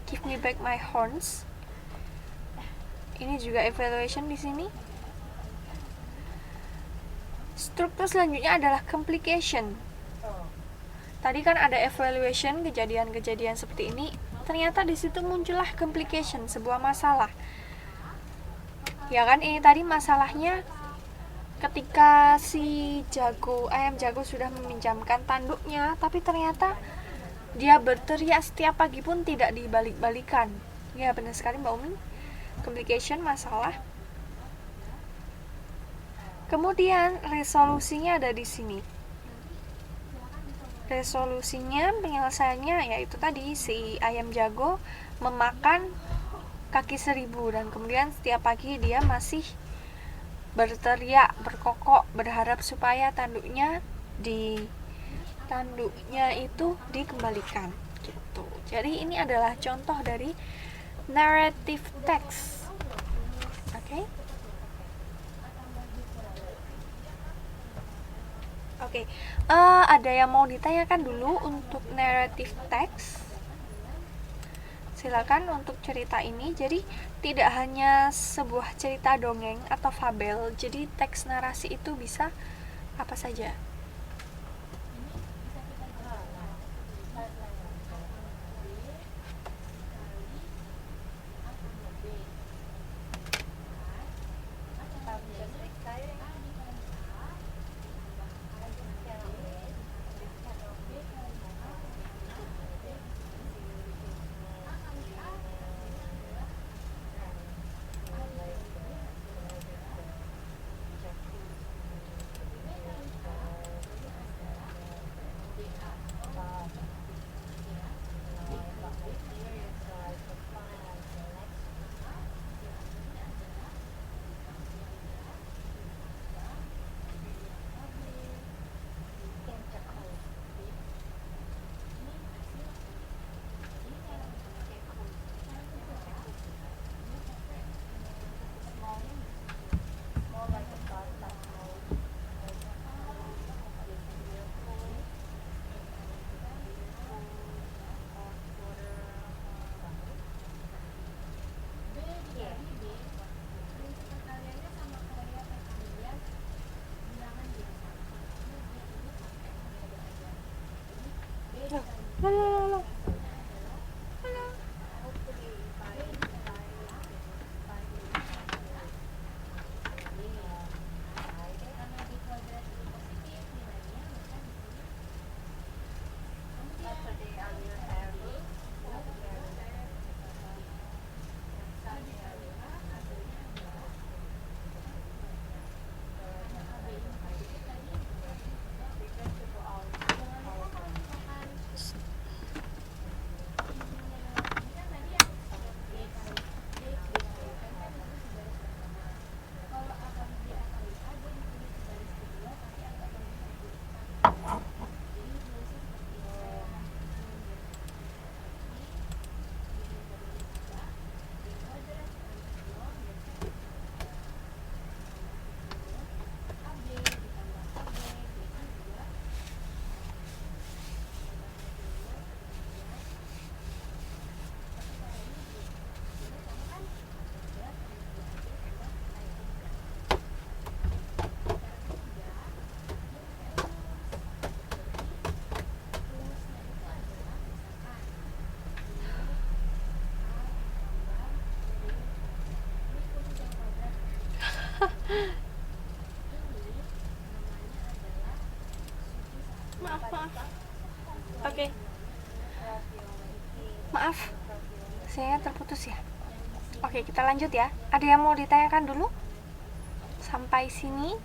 give me back my horns. Ini juga evaluation di sini. Struktur selanjutnya adalah complication. Tadi kan ada evaluation, kejadian-kejadian seperti ini. Ternyata di situ muncullah complication, sebuah masalah. Ya kan, ini tadi masalahnya ketika si ayam jago sudah meminjamkan tanduknya, tapi ternyata dia berteriak setiap pagi pun tidak dibalik-balikan. Ya, benar sekali Mbak Umi. Complication, masalah. Kemudian resolusinya ada di sini. Resolusinya, penyelesaiannya yaitu tadi si ayam jago memakan kaki 1000 dan kemudian setiap pagi dia masih berteriak, berkokok, berharap supaya tanduknya itu dikembalikan gitu. Jadi ini adalah contoh dari narrative text. Oke. Oke. Ada yang mau ditanyakan dulu untuk narrative text? Silakan untuk cerita ini. Jadi tidak hanya sebuah cerita dongeng atau fabel. Jadi teks narasi itu bisa apa saja. Halo. Maaf. Oke. Maaf, saya terputus ya. Oke, kita lanjut ya. Ada yang mau ditanyakan dulu? Sampai sini?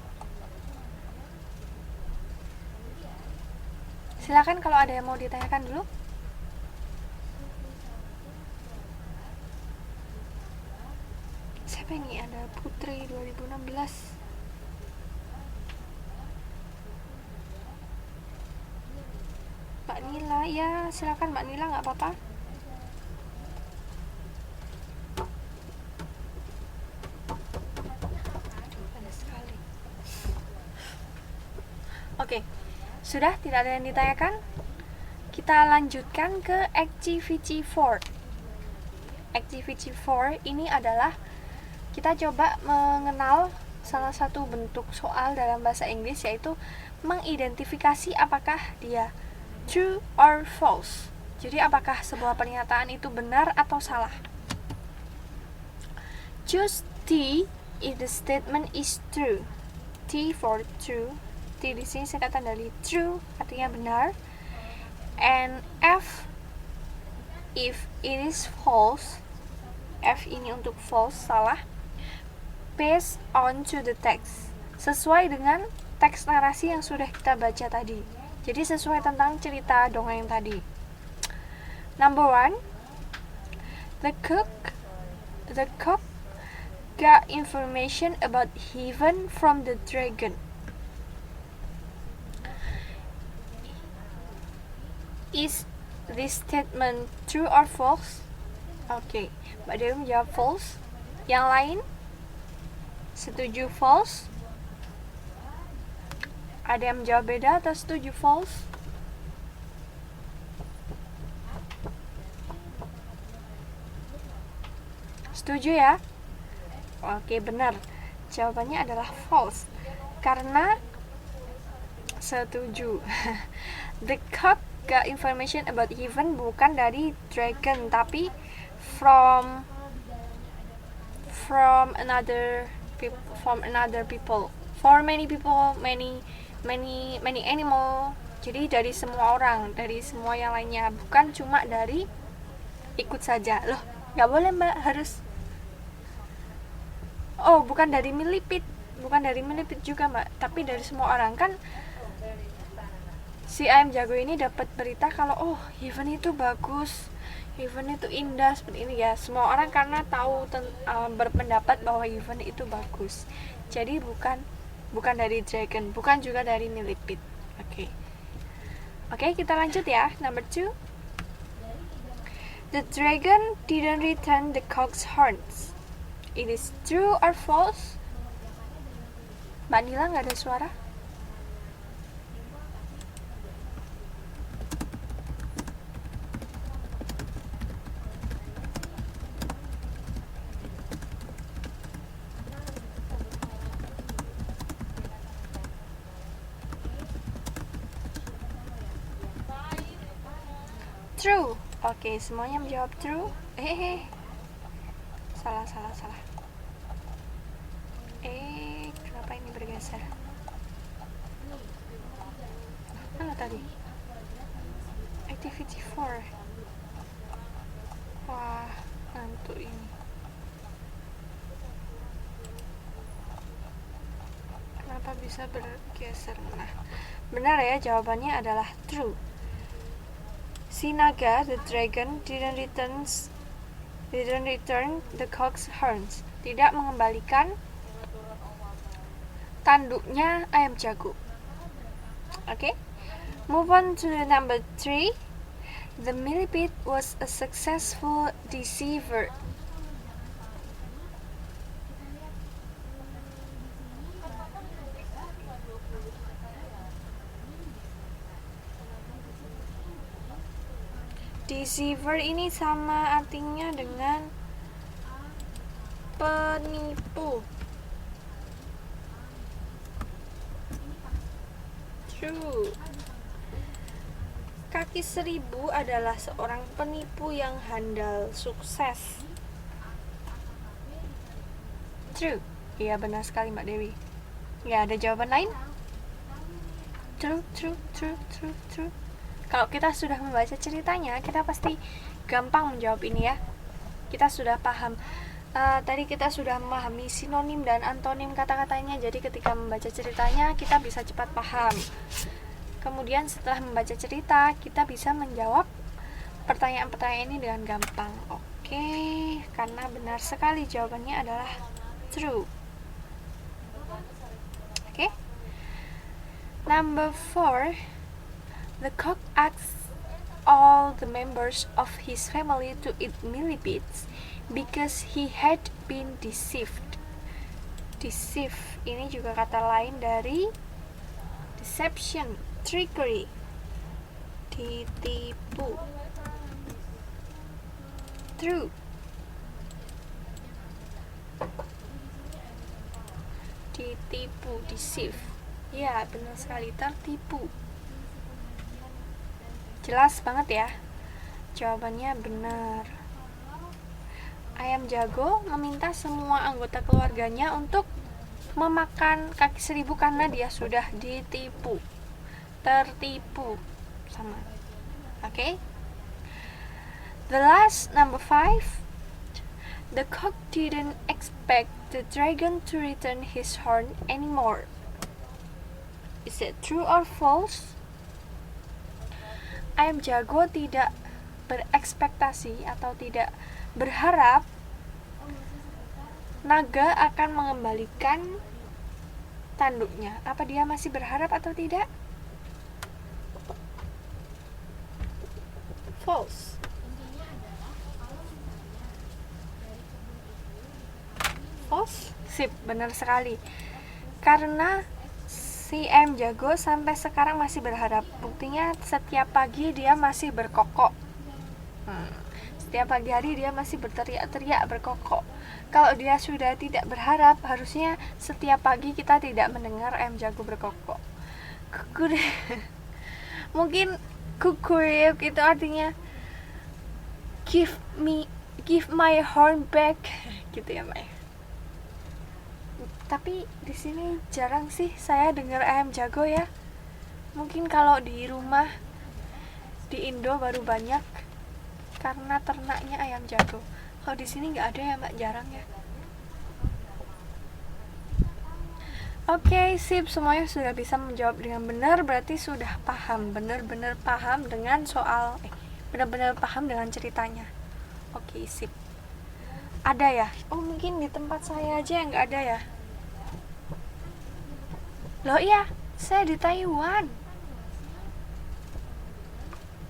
Silakan kalau ada yang mau ditanyakan dulu. Siapa ini? Ada Putri 2016. Mbak Nila, ya silakan Mbak Nila, nggak apa-apa. Panas sekali. Oke, sudah tidak ada yang ditanyakan? Kita lanjutkan ke activity 4. Activity 4 ini adalah kita coba mengenal salah satu bentuk soal dalam bahasa Inggris, yaitu mengidentifikasi apakah dia true or false. Jadi apakah sebuah pernyataan itu benar atau salah. Choose T if the statement is true. T for true. T di sini singkatan dari true, artinya benar. And F if it is false. F ini untuk false, salah. Based on to the text, sesuai dengan teks narasi yang sudah kita baca tadi. Jadi sesuai tentang cerita dongeng tadi. Number 1, the cook got information about heaven from the dragon. Is this statement true or false? Oke, Mbak Dewi menjawab false. Yang lain setuju false? Ada yang menjawab beda atau setuju false? Setuju ya? Oke, benar. Jawabannya adalah false. Karena setuju. The cock got information about heaven bukan dari dragon, tapi from another people. For many people, many animal. Jadi dari semua orang, dari semua yang lainnya, bukan cuma dari ikut saja. Loh, nggak boleh Mbak, harus. Oh, bukan dari milipit juga Mbak, tapi dari semua orang. Kan si ayam jago ini dapat berita kalau heaven itu bagus, heaven itu indah seperti ini ya. Semua orang karena tahu berpendapat bahwa heaven itu bagus. Jadi bukan dari dragon, bukan juga dari milipit. Oke, kita lanjut ya. Number 2. The dragon didn't return the cock's horns. It is true or false? Mbak Nila nggak ada suara? True. Oke, semuanya menjawab true. Salah. Kenapa ini bergeser? Mana tadi? Activity 4. Wah, ngantuk ini. Kenapa bisa bergeser? Nah, benar ya, jawabannya adalah true. Si naga, the dragon, didn't return the cock's horns. Tidak mengembalikan tanduknya ayam jago. Okay? Move on to the number 3. The millipede was a successful deceiver. Deceiver ini sama artinya dengan penipu. True. Kaki Seribu adalah seorang penipu yang handal, sukses. True. Iya, benar sekali Mbak Dewi. Ya, ada jawaban lain? True. Kalau kita sudah membaca ceritanya, kita pasti gampang menjawab ini ya. Kita sudah paham. Tadi kita sudah memahami sinonim dan antonim kata-katanya. Jadi ketika membaca ceritanya, kita bisa cepat paham. Kemudian setelah membaca cerita, kita bisa menjawab pertanyaan-pertanyaan ini dengan gampang. Oke, karena benar sekali jawabannya adalah true. Oke. Number 4. The cock asked all the members of his family to eat millipedes because he had been deceived. Deceive ini juga kata lain dari deception, trickery, ditipu. True. Ditipu, deceive. Ya, benar sekali, tertipu. Jelas banget ya. Jawabannya benar. Ayam jago meminta semua anggota keluarganya untuk memakan kaki seribu karena dia sudah ditipu. Tertipu. Sama. Oke? The last, number 5. The cock didn't expect the dragon to return his horn anymore. Is it true or false? Ayam jago tidak berekspektasi atau tidak berharap naga akan mengembalikan tanduknya. Apa dia masih berharap atau tidak? False. False? Sip, benar sekali. Karena si ayam jago sampai sekarang masih berharap. Buktinya setiap pagi dia masih berkokok. Setiap pagi hari dia masih berteriak-teriak, berkokok. Kalau dia sudah tidak berharap, harusnya setiap pagi kita tidak mendengar ayam jago berkokok. Mungkin kukurip itu artinya give my horn back gitu ya, Mbak. Tapi di sini jarang sih saya dengar ayam jago ya. Mungkin kalau di rumah di Indo baru banyak karena ternaknya ayam jago. Kalau di sini nggak ada ya Mbak, jarang ya. Oke, sip, semuanya sudah bisa menjawab dengan benar, berarti sudah paham, benar-benar paham dengan soal, benar-benar paham dengan ceritanya. Oke, sip. Ada ya? Oh, mungkin di tempat saya aja yang nggak ada ya. Loh iya, saya di Taiwan.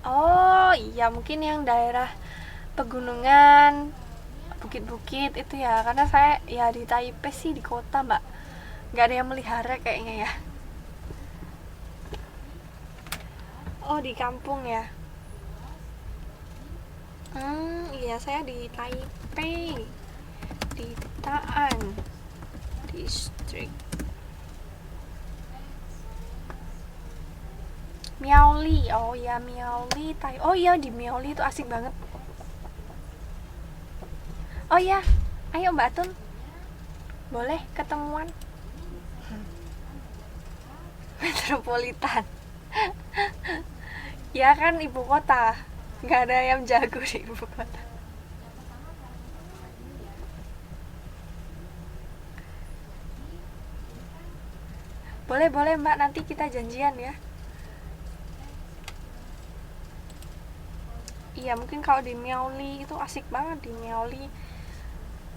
Oh iya, mungkin yang daerah pegunungan, bukit-bukit itu ya. Karena saya ya di Taipei sih, di kota Mbak. Gak ada yang melihara kayaknya ya. Oh, di kampung ya. Iya, saya di Taipei, di Taan District. Miaoli. Oh ya, Miaoli. Oh iya, di Miaoli itu asik banget. Oh ya, ayo Mbak Tun, boleh ketemuan. Metropolitan. Ya kan ibu kota, nggak ada yang jago di ibu kota. Boleh boleh Mbak, nanti kita janjian ya. Iya, mungkin kalau di Miaoli itu asik banget. Di Miaoli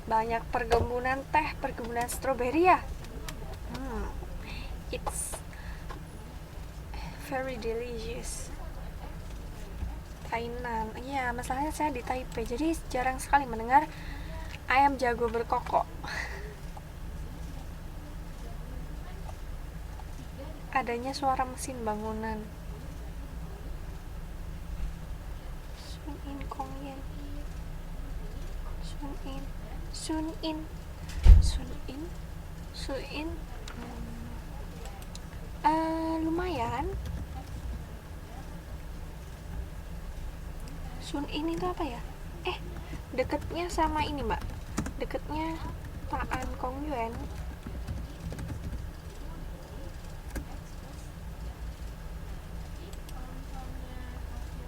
banyak perkebunan teh, perkebunan stroberi ya. It's very delicious. Tainan. Iya, masalahnya saya di Taipei, jadi jarang sekali mendengar ayam jago berkokok. Adanya suara mesin bangunan. Sun In Kong Yen. Sun In. Sun In. Sun In. Sun In. Lumayan. Sun In itu apa ya? Deketnya sama ini Mbak. Deketnya Taan Kong Yuan.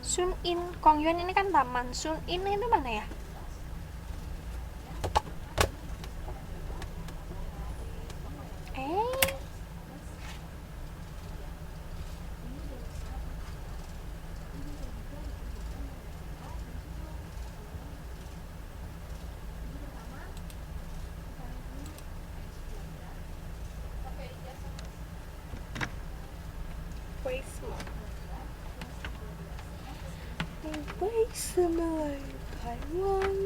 Sun In Kong Yuan ini kan taman. Sun In itu mana ya? Taiwan.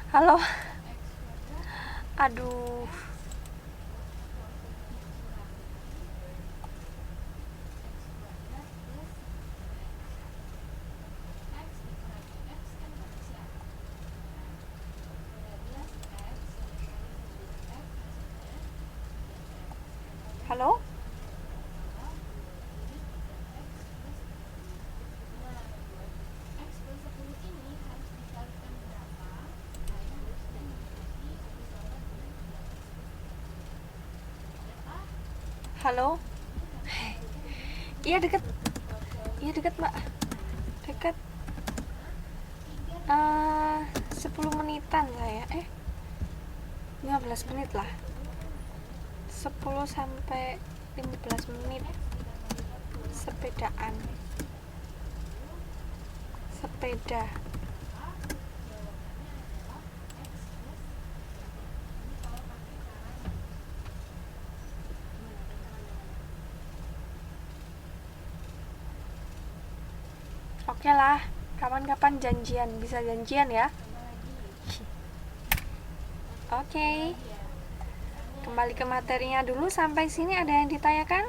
Halo. Aduh. Halo? Halo? Iya deket. Iya deket Mbak. Deket. 10 menitan saya. 15 menit lah. 10 sampai 15 menit sepedaan. Sepeda. Oke lah, kapan-kapan janjian, bisa janjian ya. Oke. Kembali ke materinya dulu, sampai sini ada yang ditanyakan?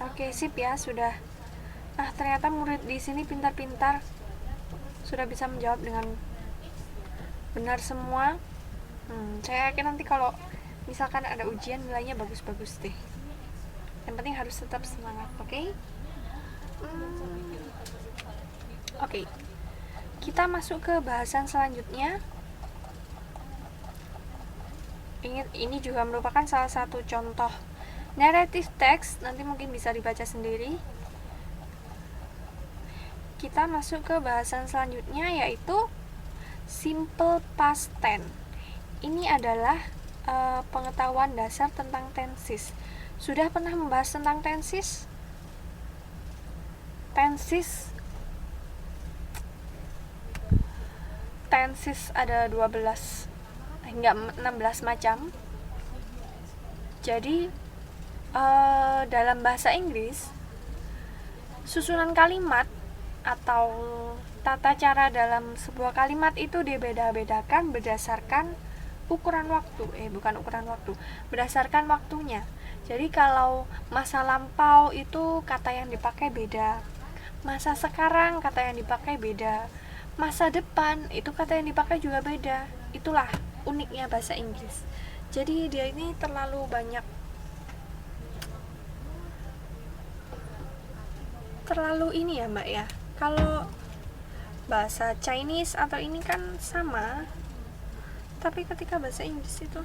Oke, sip ya, sudah. Nah, ternyata murid di sini pintar-pintar. Sudah bisa menjawab dengan benar semua. Saya yakin nanti kalau misalkan ada ujian nilainya bagus-bagus deh. Yang penting harus tetap semangat, oke? Oke. Kita masuk ke bahasan selanjutnya. Ingat, ini juga merupakan salah satu contoh Narrative text nanti mungkin bisa dibaca sendiri. Kita masuk ke bahasan selanjutnya, yaitu simple past tense. Ini adalah pengetahuan dasar tentang tenses. Sudah pernah membahas tentang tenses? Tenses ada 12 hingga 16 macam. Jadi dalam bahasa Inggris, susunan kalimat atau tata cara dalam sebuah kalimat itu dibeda-bedakan berdasarkan berdasarkan waktunya. Jadi kalau masa lampau itu kata yang dipakai beda, masa sekarang kata yang dipakai beda, masa depan itu kata yang dipakai juga beda. Itulah uniknya bahasa Inggris. Jadi dia ini terlalu ini ya Mbak ya. Kalau bahasa Chinese atau ini kan sama, tapi ketika bahasa Inggris itu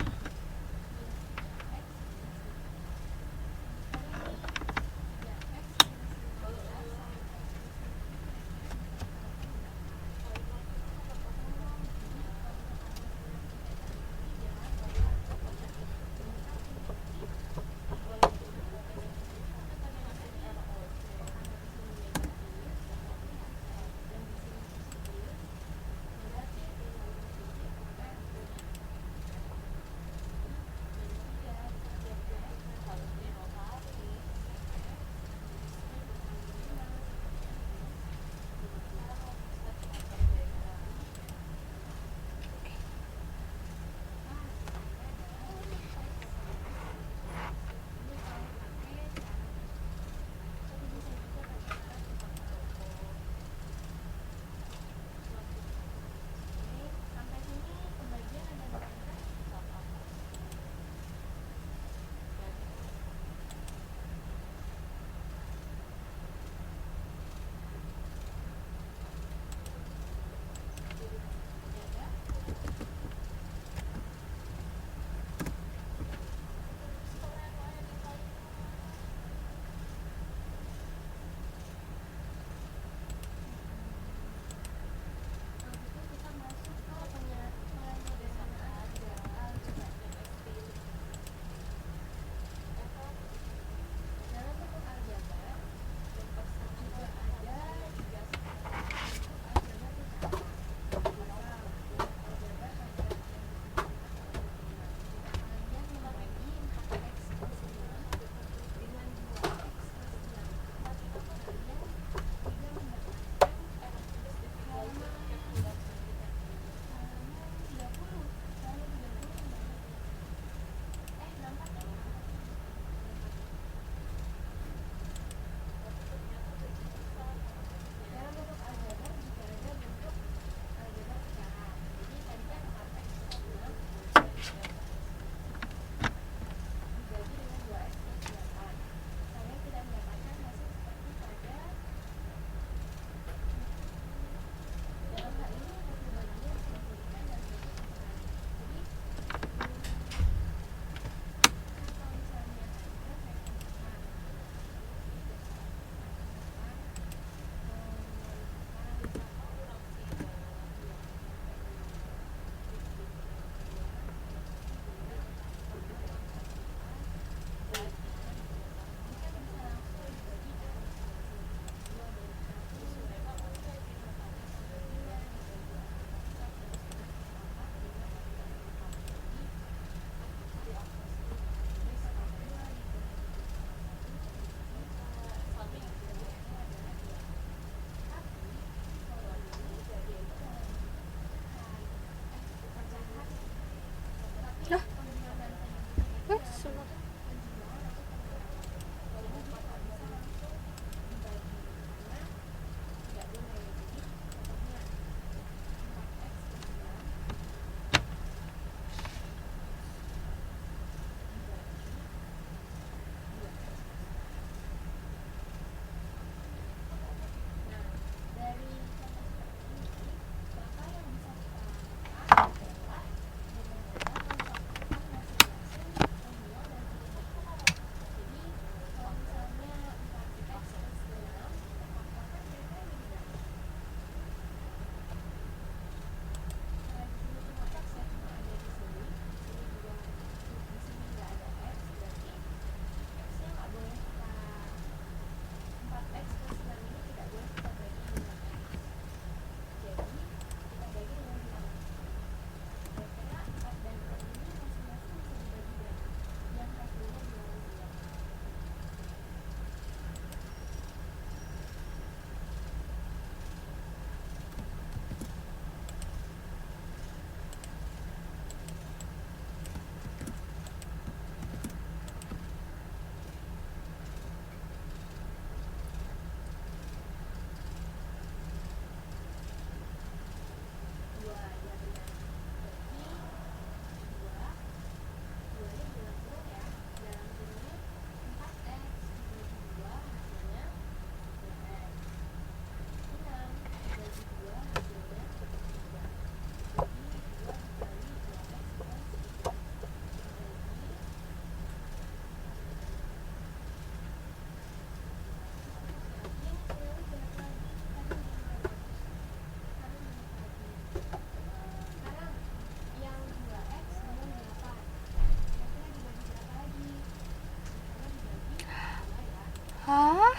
Hah?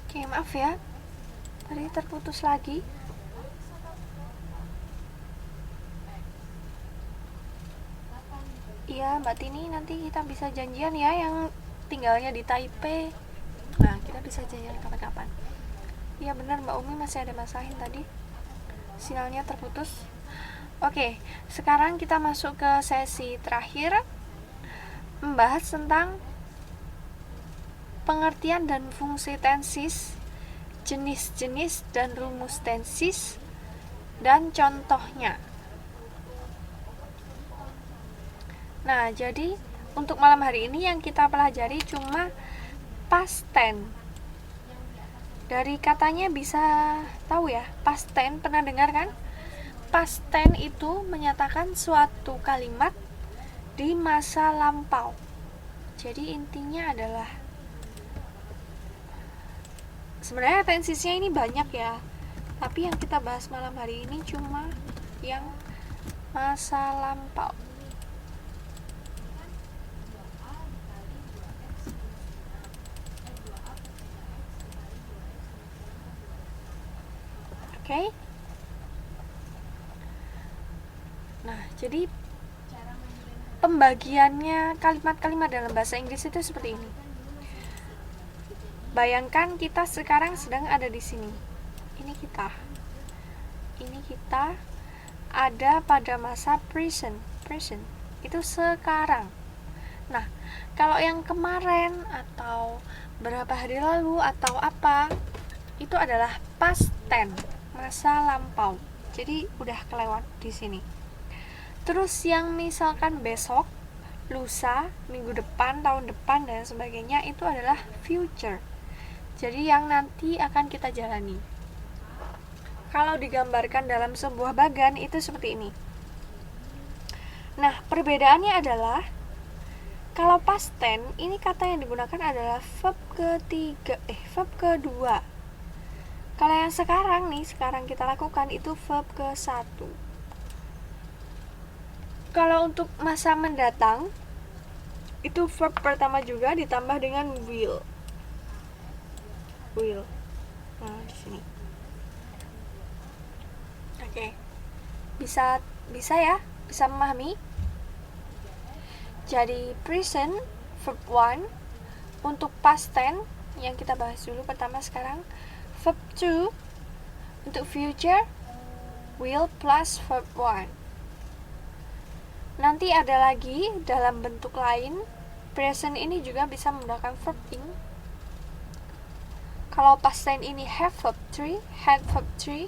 Oke, maaf ya. Tadi terputus lagi. Iya, Mbak Tini, nanti kita bisa janjian ya yang tinggalnya di Taipei. Nah, kita bisa janjian kapan-kapan. Iya benar, Mbak Umi masih ada masahin tadi. Sinyalnya terputus. Oke, sekarang kita masuk ke sesi terakhir, membahas tentang pengertian dan fungsi tensis, jenis-jenis dan rumus tensis, dan contohnya. Nah, jadi untuk malam hari ini yang kita pelajari cuma past tense. Dari katanya bisa tahu ya, past tense pernah dengar kan? Past tense itu menyatakan suatu kalimat di masa lampau. Jadi intinya adalah sebenarnya tensisnya ini banyak ya, tapi yang kita bahas malam hari ini cuma yang masa lampau. Oke. Nah, jadi pembagiannya kalimat-kalimat dalam bahasa Inggris itu seperti ini. Bayangkan kita sekarang sedang ada di sini. Ini kita ada pada masa present. Itu sekarang. Nah, kalau yang kemarin atau berapa hari lalu atau apa, itu adalah past tense, masa lampau. Jadi udah kelewat di sini. Terus yang misalkan besok, lusa, minggu depan, tahun depan dan sebagainya itu adalah future. Jadi yang nanti akan kita jalani. Kalau digambarkan dalam sebuah bagan itu seperti ini. Nah, perbedaannya adalah kalau past tense ini kata yang digunakan adalah verb kedua. Kalau yang sekarang kita lakukan itu verb ke-1. Kalau untuk masa mendatang itu verb pertama juga ditambah dengan will. Nah, di sini. Oke. Bisa ya? Bisa memahami? Jadi present verb 1, untuk past tense yang kita bahas dulu pertama sekarang. Verb 2 untuk future will plus verb 1. Nanti ada lagi dalam bentuk lain, present ini juga bisa menggunakan verb ing. Kalau past tense ini have verb 3, had verb 3.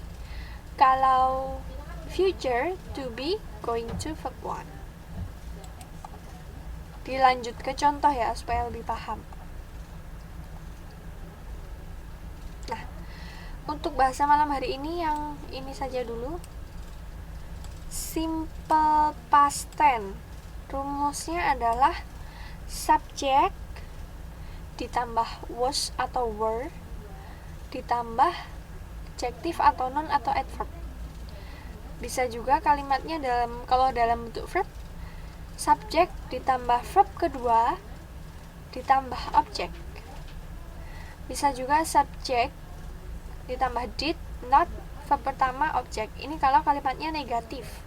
Kalau future to be, going to verb 1. Dilanjut ke contoh ya supaya lebih paham. Nah, untuk bahasa malam hari ini yang ini saja dulu. Simple past tense, rumusnya adalah subject ditambah was atau were ditambah adjective atau noun atau adverb. Bisa juga kalimatnya kalau dalam bentuk verb, subject ditambah verb kedua ditambah object. Bisa juga subject ditambah did, not, verb pertama, object. Ini kalau kalimatnya negatif.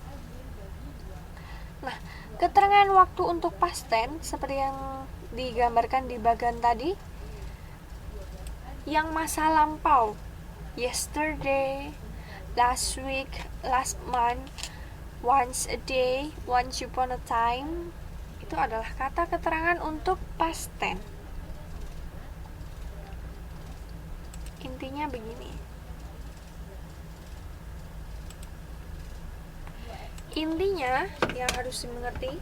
Nah, keterangan waktu untuk past tense seperti yang digambarkan di bagian tadi, yang masa lampau, yesterday, last week, last month, once a day, once upon a time, itu adalah kata keterangan untuk past tense. Intinya begini. Intinya yang harus dimengerti,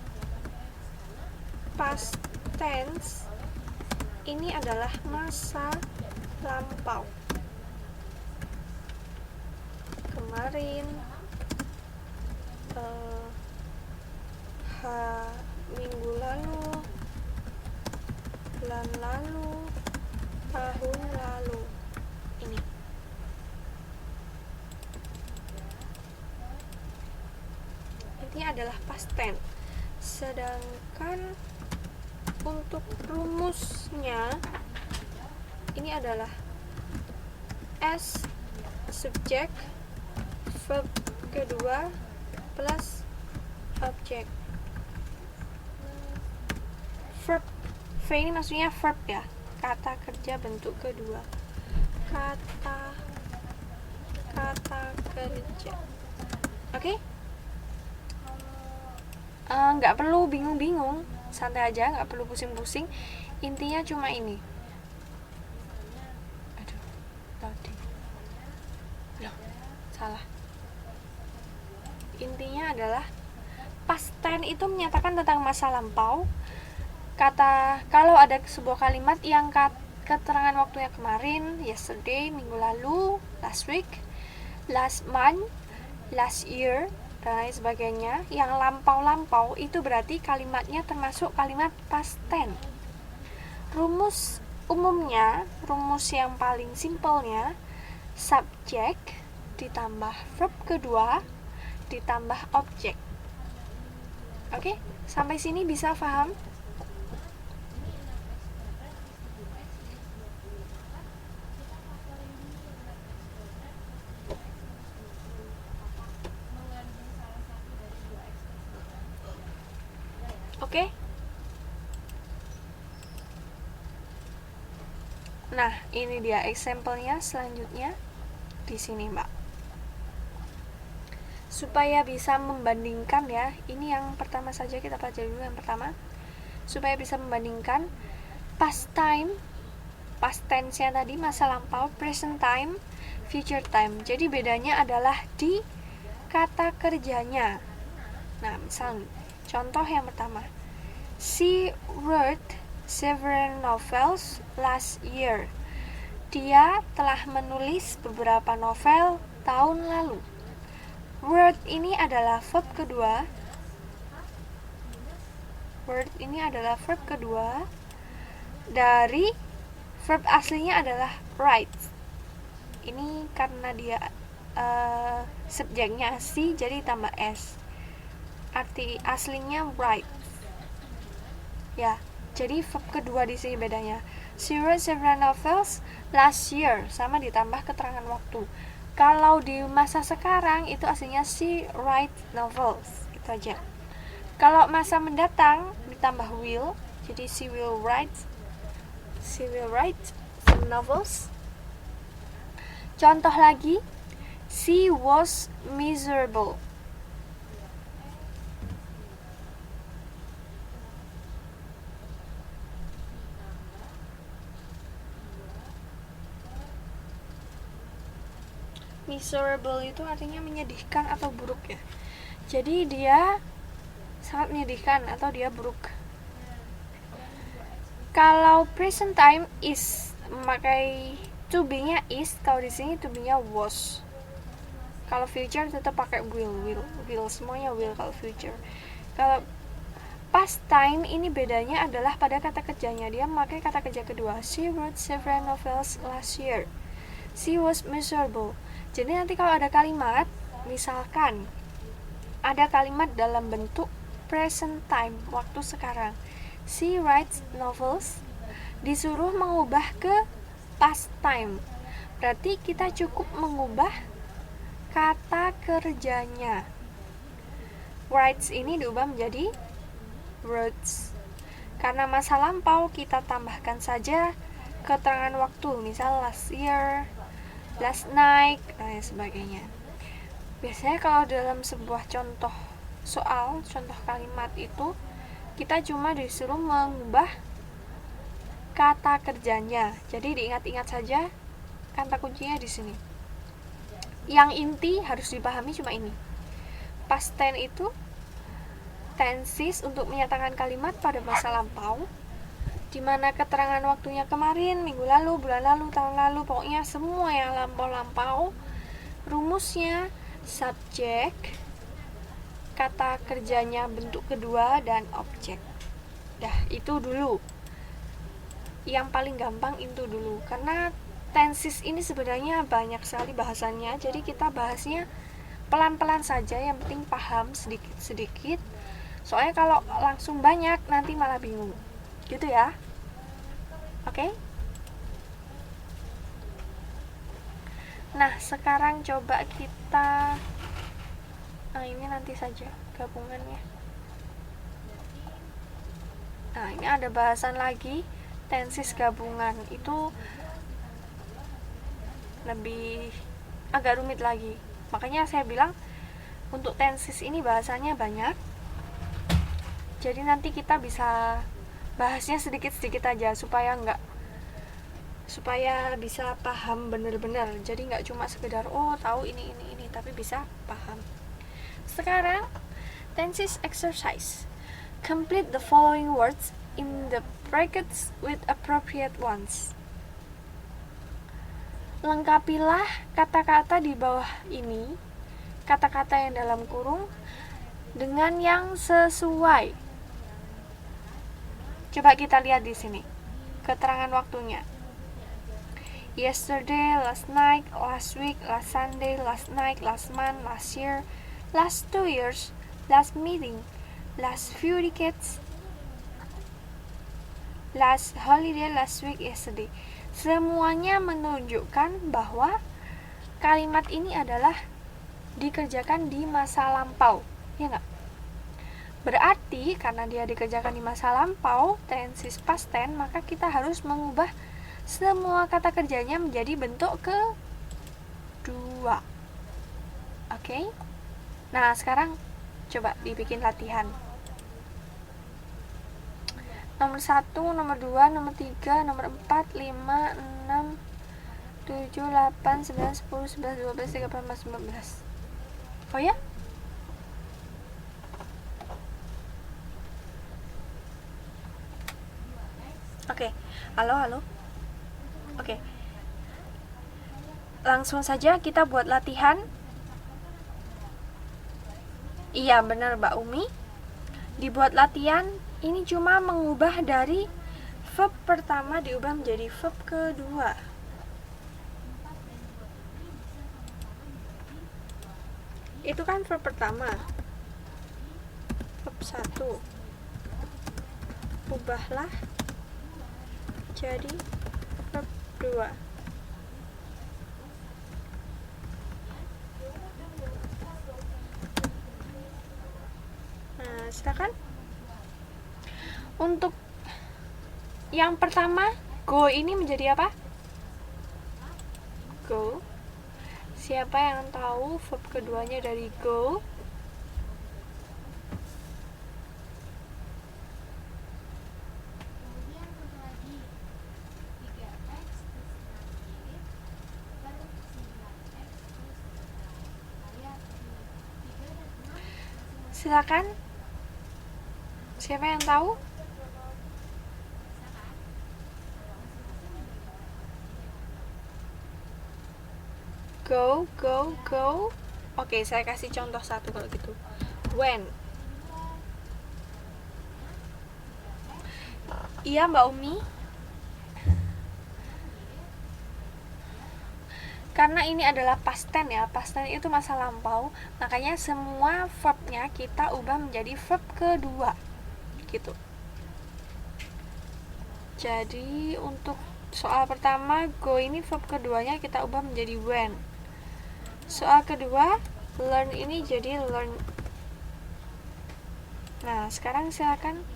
past tense ini adalah masa lampau. Kemarin, minggu lalu, bulan lalu, tahun lalu. Ini adalah past tense. Sedangkan untuk rumusnya ini adalah as subjek verb kedua plus objek. Verb, V ini maksudnya verb ya, kata kerja bentuk kedua. Kata kerja. Oke? Nggak perlu bingung-bingung, santai aja, nggak perlu pusing-pusing. Intinya cuma ini. Aduh, loading. Loh, salah. Intinya adalah past tense itu menyatakan tentang masa lampau. Kalau ada sebuah kalimat yang keterangan waktunya kemarin, yesterday, minggu lalu, last week, last month, last year, dan lain sebagainya, yang lampau-lampau itu berarti kalimatnya termasuk kalimat past tense. Rumus umumnya, rumus yang paling simpelnya, subjek ditambah verb kedua ditambah objek. Oke, sampai sini bisa paham? Oke. Nah, ini dia example-nya selanjutnya di sini, Mbak. Supaya bisa membandingkan ya, ini yang pertama saja kita pelajari dulu yang pertama. Supaya bisa membandingkan past time, past tense-nya tadi masa lampau, present time, future time. Jadi bedanya adalah di kata kerjanya. Nah, misal contoh yang pertama. She wrote several novels last year. Dia telah menulis beberapa novel tahun lalu. Word ini adalah verb kedua. Word ini adalah verb kedua dari verb aslinya adalah write. Ini karena dia subjeknya she jadi tambah s. Arti aslinya write. Ya, jadi verb kedua di sini bedanya. She wrote several novels last year, sama ditambah keterangan waktu. Kalau di masa sekarang itu aslinya she write novels, itu aja. Kalau masa mendatang ditambah will, jadi she will write some novels. Contoh lagi, she was miserable. Miserable itu artinya menyedihkan atau buruk ya. Jadi dia sangat menyedihkan atau dia buruk. Kalau present time is memakai to be-nya is, kalau di sini to be-nya was. Kalau future tetap pakai will semuanya will kalau future. Kalau past time ini bedanya adalah pada kata kerjanya, dia memakai kata kerja kedua. She wrote several novels last year. She was miserable. Jadi nanti kalau ada kalimat, misalkan ada kalimat dalam bentuk present time, waktu sekarang, she writes novels, disuruh mengubah ke past time. Berarti kita cukup mengubah kata kerjanya. Writes ini diubah menjadi words. Karena masa lampau, kita tambahkan saja keterangan waktu, misal last year, last night, dan sebagainya. Biasanya kalau dalam sebuah contoh soal, contoh kalimat itu, kita cuma disuruh mengubah kata kerjanya. Jadi diingat-ingat saja kata kuncinya di sini. Yang inti harus dipahami cuma ini. Past tense itu tenses untuk menyatakan kalimat pada masa lampau, di mana keterangan waktunya kemarin, minggu lalu, bulan lalu, tahun lalu, pokoknya semua yang lampau-lampau. Rumusnya subjek, kata kerjanya bentuk kedua, dan objek. Dah, itu dulu. Yang paling gampang itu dulu, karena tenses ini sebenarnya banyak sekali bahasannya, jadi kita bahasnya pelan-pelan saja, yang penting paham sedikit-sedikit. Soalnya kalau langsung banyak nanti malah bingung. Gitu ya. Oke? Nah, sekarang coba kita ini nanti saja gabungannya. Nah, ini ada bahasan lagi, tenses gabungan itu lebih agak rumit lagi. Makanya saya bilang untuk tenses ini bahasanya banyak. Jadi nanti kita bisa bahasnya sedikit-sedikit aja supaya bisa paham bener-bener. Jadi nggak cuma sekedar tahu ini, tapi bisa paham. Sekarang tenses exercise. Complete the following words in the brackets with appropriate ones. Lengkapilah kata-kata di bawah ini, kata-kata yang dalam kurung, dengan yang sesuai. Coba kita lihat di sini keterangan waktunya. Yesterday, last night, last week, last Sunday, last night, last month, last year, last 2 years, last meeting, last few decades, last holiday, last week, yesterday. Semuanya menunjukkan bahwa kalimat ini adalah dikerjakan di masa lampau, ya nggak? Berarti karena dia dikerjakan di masa lampau, tenses past tense, maka kita harus mengubah semua kata kerjanya menjadi bentuk kedua. Oke? Nah, sekarang coba dibikin latihan. Nomor 1, nomor 2, nomor 3, nomor 4, 5, 6, 7, 8, 9, 10, 11, 12, 13, 14, 15. Oh ya? Oke. Halo. Oke. Langsung saja kita buat latihan. Iya, benar Mbak Umi. Dibuat latihan, ini cuma mengubah dari verb pertama diubah menjadi verb kedua. Itu kan verb pertama. Verb 1. Ubahlah jadi verb 2. Nah, silakan. Untuk yang pertama, go ini menjadi apa? Go. Siapa yang tahu verb keduanya dari go? Silakan. Siapa yang tahu? Go. Oke, saya kasih contoh satu kalau gitu. When. Iya, Mbak Umi. Karena ini adalah past tense ya. Past tense itu masa lampau, makanya semua verbnya kita ubah menjadi verb kedua. Gitu. Jadi untuk soal pertama, go ini verb keduanya kita ubah menjadi when. Soal kedua, learn ini jadi learn. Nah, sekarang silakan.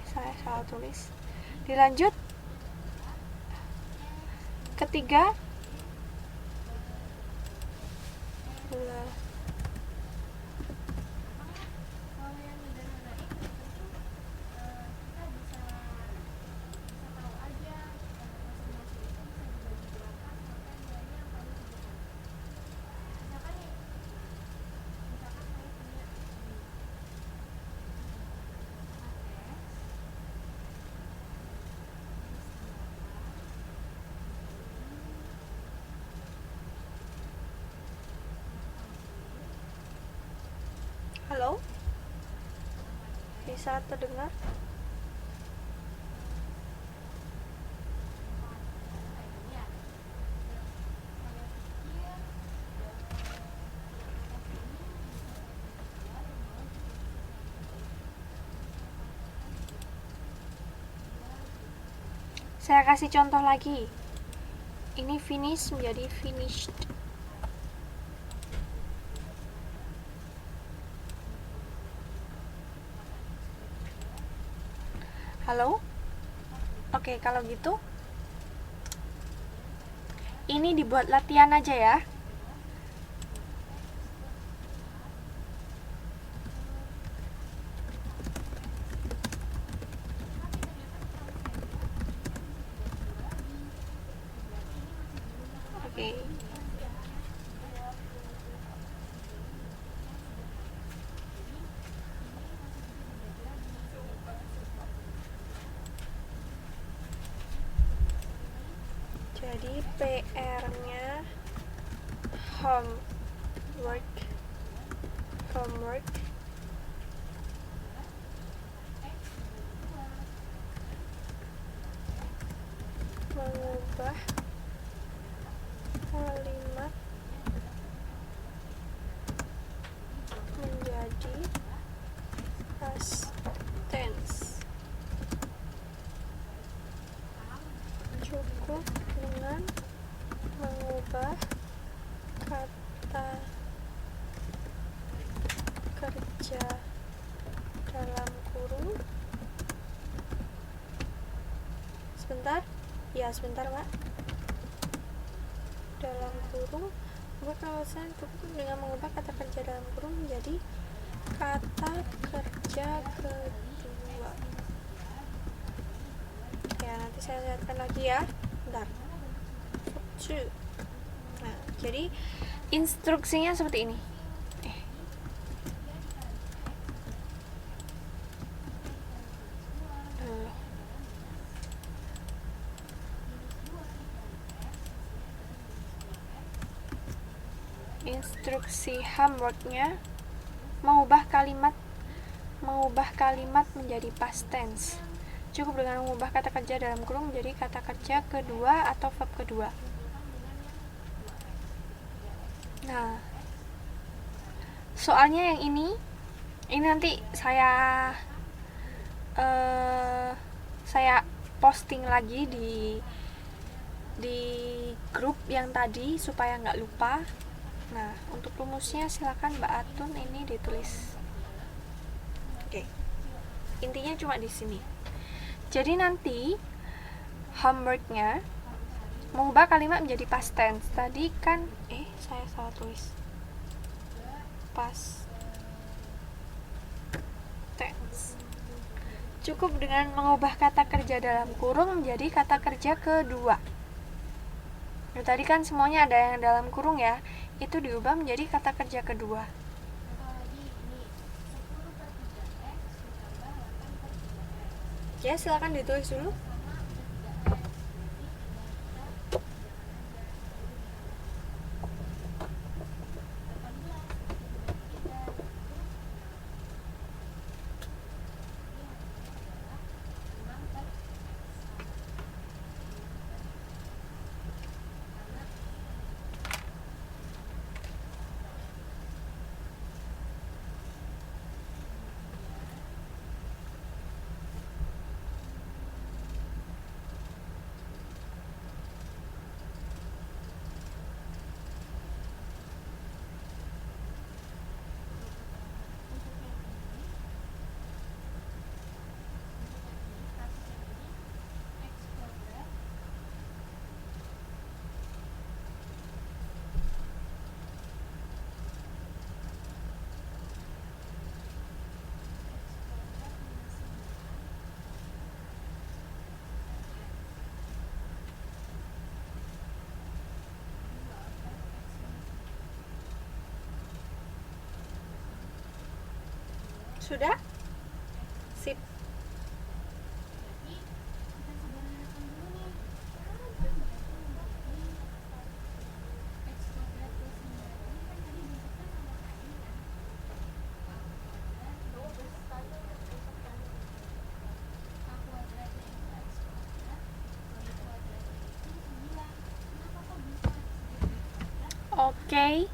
Saya salah tulis. Dilanjut. Ketiga, halo? Bisa terdengar? Saya kasih contoh lagi. Ini finish menjadi finished. Halo? Oke, kalau gitu ini dibuat latihan aja ya. Oke. Jadi PR-nya homework mengubah kalimat menjadi past tense. Cukup dengan mengubah kata kerja dalam kurung. Sebentar, Pak. Dalam kurung, berkaitan cukup dengan mengubah kata kerja dalam kurung menjadi kata kerja kedua. Ya, nanti saya lihatkan lagi ya. Bentar. Nah, jadi instruksinya seperti ini. Instruksi homeworknya mengubah kalimat menjadi past tense. Cukup dengan mengubah kata kerja dalam kurung menjadi kata kerja kedua atau verb kedua. Nah, soalnya yang ini nanti saya posting lagi di grup yang tadi supaya nggak lupa. Nah, untuk rumusnya silakan Mbak Atun ini ditulis. Oke. Intinya cuma di sini. Jadi nanti homeworknya mengubah kalimat menjadi past tense. Tadi kan saya salah tulis. Past tense. Cukup dengan mengubah kata kerja dalam kurung menjadi kata kerja kedua. Nah, tadi kan semuanya ada yang dalam kurung ya. Itu diubah menjadi kata kerja kedua. Ya, silakan ditulis dulu. Sudah? Sip. Oke.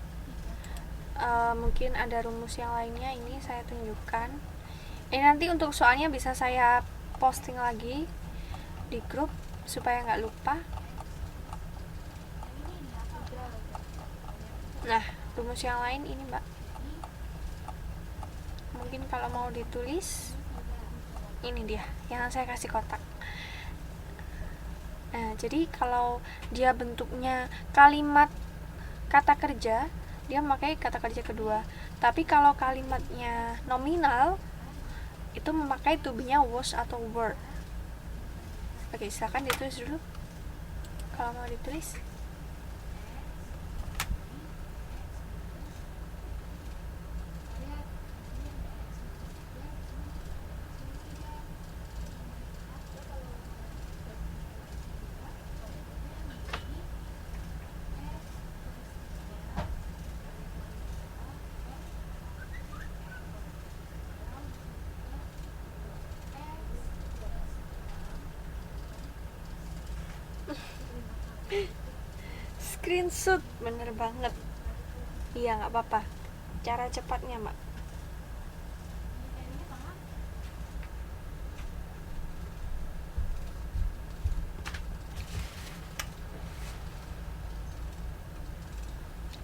Mungkin ada rumus yang lainnya, ini saya tunjukkan. Ini nanti untuk soalnya bisa saya posting lagi di grup supaya nggak lupa. Nah, rumus yang lain ini Mbak, mungkin kalau mau ditulis ini dia yang saya kasih kotak. Nah, jadi kalau dia bentuknya kalimat kata kerja, dia memakai kata kerja kedua. Tapi kalau kalimatnya nominal, itu memakai to be-nya was atau were. Oke, silakan ditulis dulu kalau mau ditulis. Screenshot, bener banget. Iya, nggak apa-apa. Cara cepatnya, Mbak.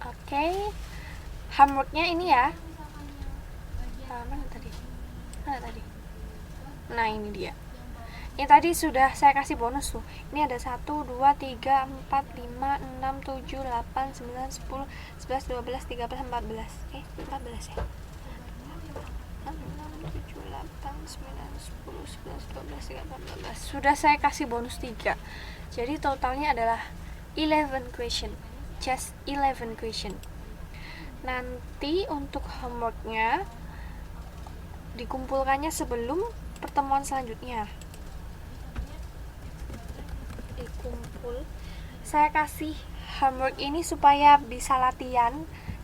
Oke, homeworknya ini ya. Mana tadi? Nah, ini dia. Ini tadi sudah saya kasih bonus tuh. Ini ada 1, 2, 3, 4, 5, 6, 7, 8, 9, 10, 11, 12, 13, 14. 14 ya. 6, 7, 8, 9, 10, 11, 12, 13, 14. Sudah saya kasih bonus 3. Jadi totalnya adalah 11 question. Just 11 question. Nanti untuk homeworknya dikumpulkannya sebelum pertemuan selanjutnya. Dikumpul. Saya kasih homework ini supaya bisa latihan.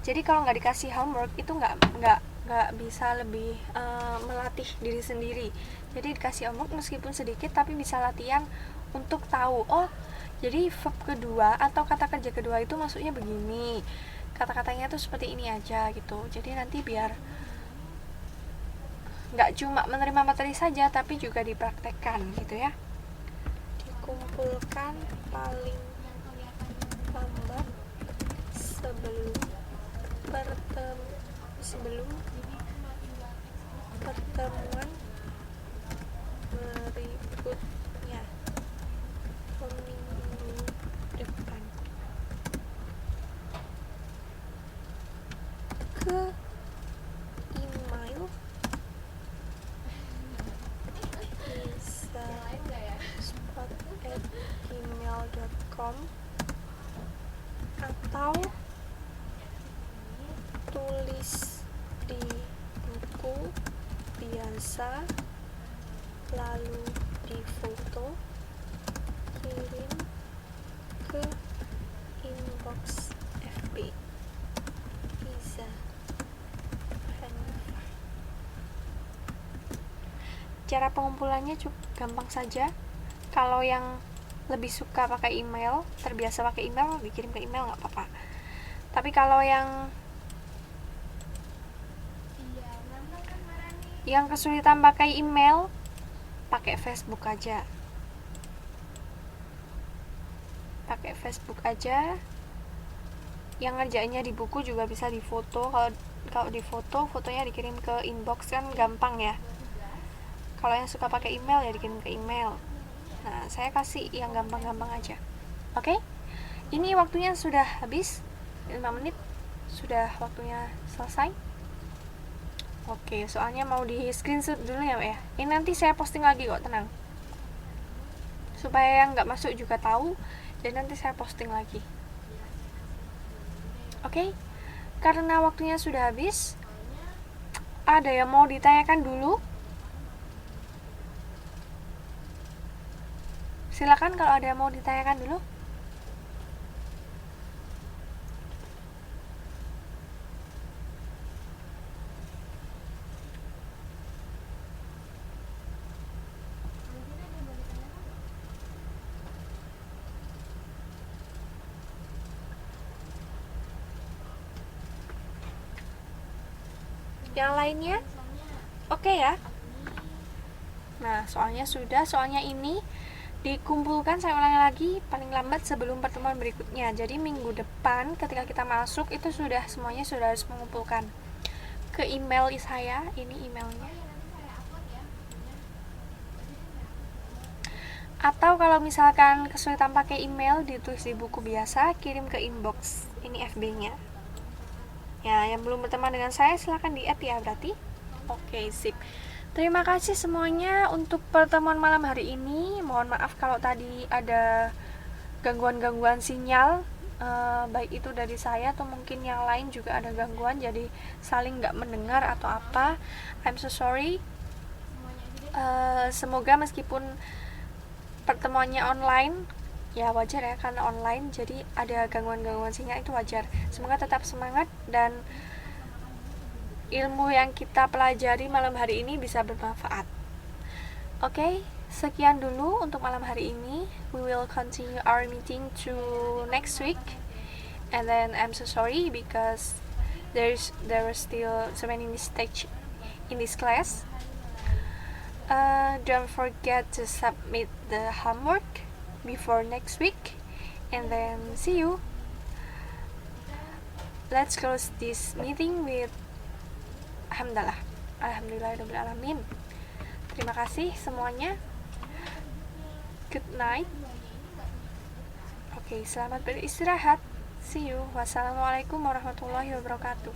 Jadi kalau nggak dikasih homework itu nggak bisa lebih melatih diri sendiri. Jadi dikasih homework meskipun sedikit tapi bisa latihan untuk tahu, oh jadi verb kedua atau kata kerja kedua itu maksudnya begini, kata-katanya tuh seperti ini aja gitu. Jadi nanti biar nggak cuma menerima materi saja tapi juga dipraktekkan gitu ya. Dikumpulkan paling lambat sebelum pertemuan berikutnya minggu depan. Ke email bisa spot@gmail.com atau tulis di buku biasa lalu difoto kirim ke inbox FB Iza Hanifah. Cara pengumpulannya cukup gampang saja. Kalau yang lebih suka pakai email, terbiasa pakai email, dikirim ke email nggak apa-apa. Tapi kalau yang kesulitan pakai email, pakai Facebook aja. Yang ngerjainnya di buku juga bisa difoto. Kalau difoto, fotonya dikirim ke inbox kan gampang ya. Kalau yang suka pakai email ya dikirim ke email. Nah, saya kasih yang gampang-gampang aja. Oke? Ini waktunya sudah habis. 5 menit sudah waktunya selesai. Oke, soalnya mau di screenshot dulu ya, Mbak ya. Ini nanti saya posting lagi kok, tenang. Supaya yang nggak masuk juga tahu, dan nanti saya posting lagi. Oke? Karena waktunya sudah habis, ada yang mau ditanyakan dulu? Silakan kalau ada yang mau ditanyakan dulu. Yang lainnya? Oke ya? Nah, soalnya ini dikumpulkan, saya ulangi lagi, paling lambat sebelum pertemuan berikutnya. Jadi minggu depan ketika kita masuk itu semuanya sudah harus mengumpulkan ke email saya. Ini emailnya. Atau kalau misalkan kesulitan pakai email, ditulis di buku biasa, kirim ke inbox. Ini FB-nya. Ya, yang belum berteman dengan saya silahkan di-add ya berarti. Oke, sip. Terima kasih semuanya untuk pertemuan malam hari ini. Mohon maaf kalau tadi ada gangguan-gangguan sinyal, baik itu dari saya atau mungkin yang lain juga ada gangguan, jadi saling nggak mendengar atau apa. I'm so sorry. Semoga meskipun pertemuannya online, ya wajar ya karena online, jadi ada gangguan-gangguan sinyal, itu wajar. Semoga tetap semangat dan ilmu yang kita pelajari malam hari ini bisa bermanfaat. Oke, sekian dulu untuk malam hari ini. We will continue our meeting to next week. And then I'm so sorry because there are still so many mistakes in this class. Don't forget to submit the homework before next week. And then see you. Let's close this meeting with Alhamdulillahirrahmanirrahim. Terima kasih semuanya. Good night. Oke, selamat beristirahat. See you. Wassalamualaikum warahmatullahi wabarakatuh.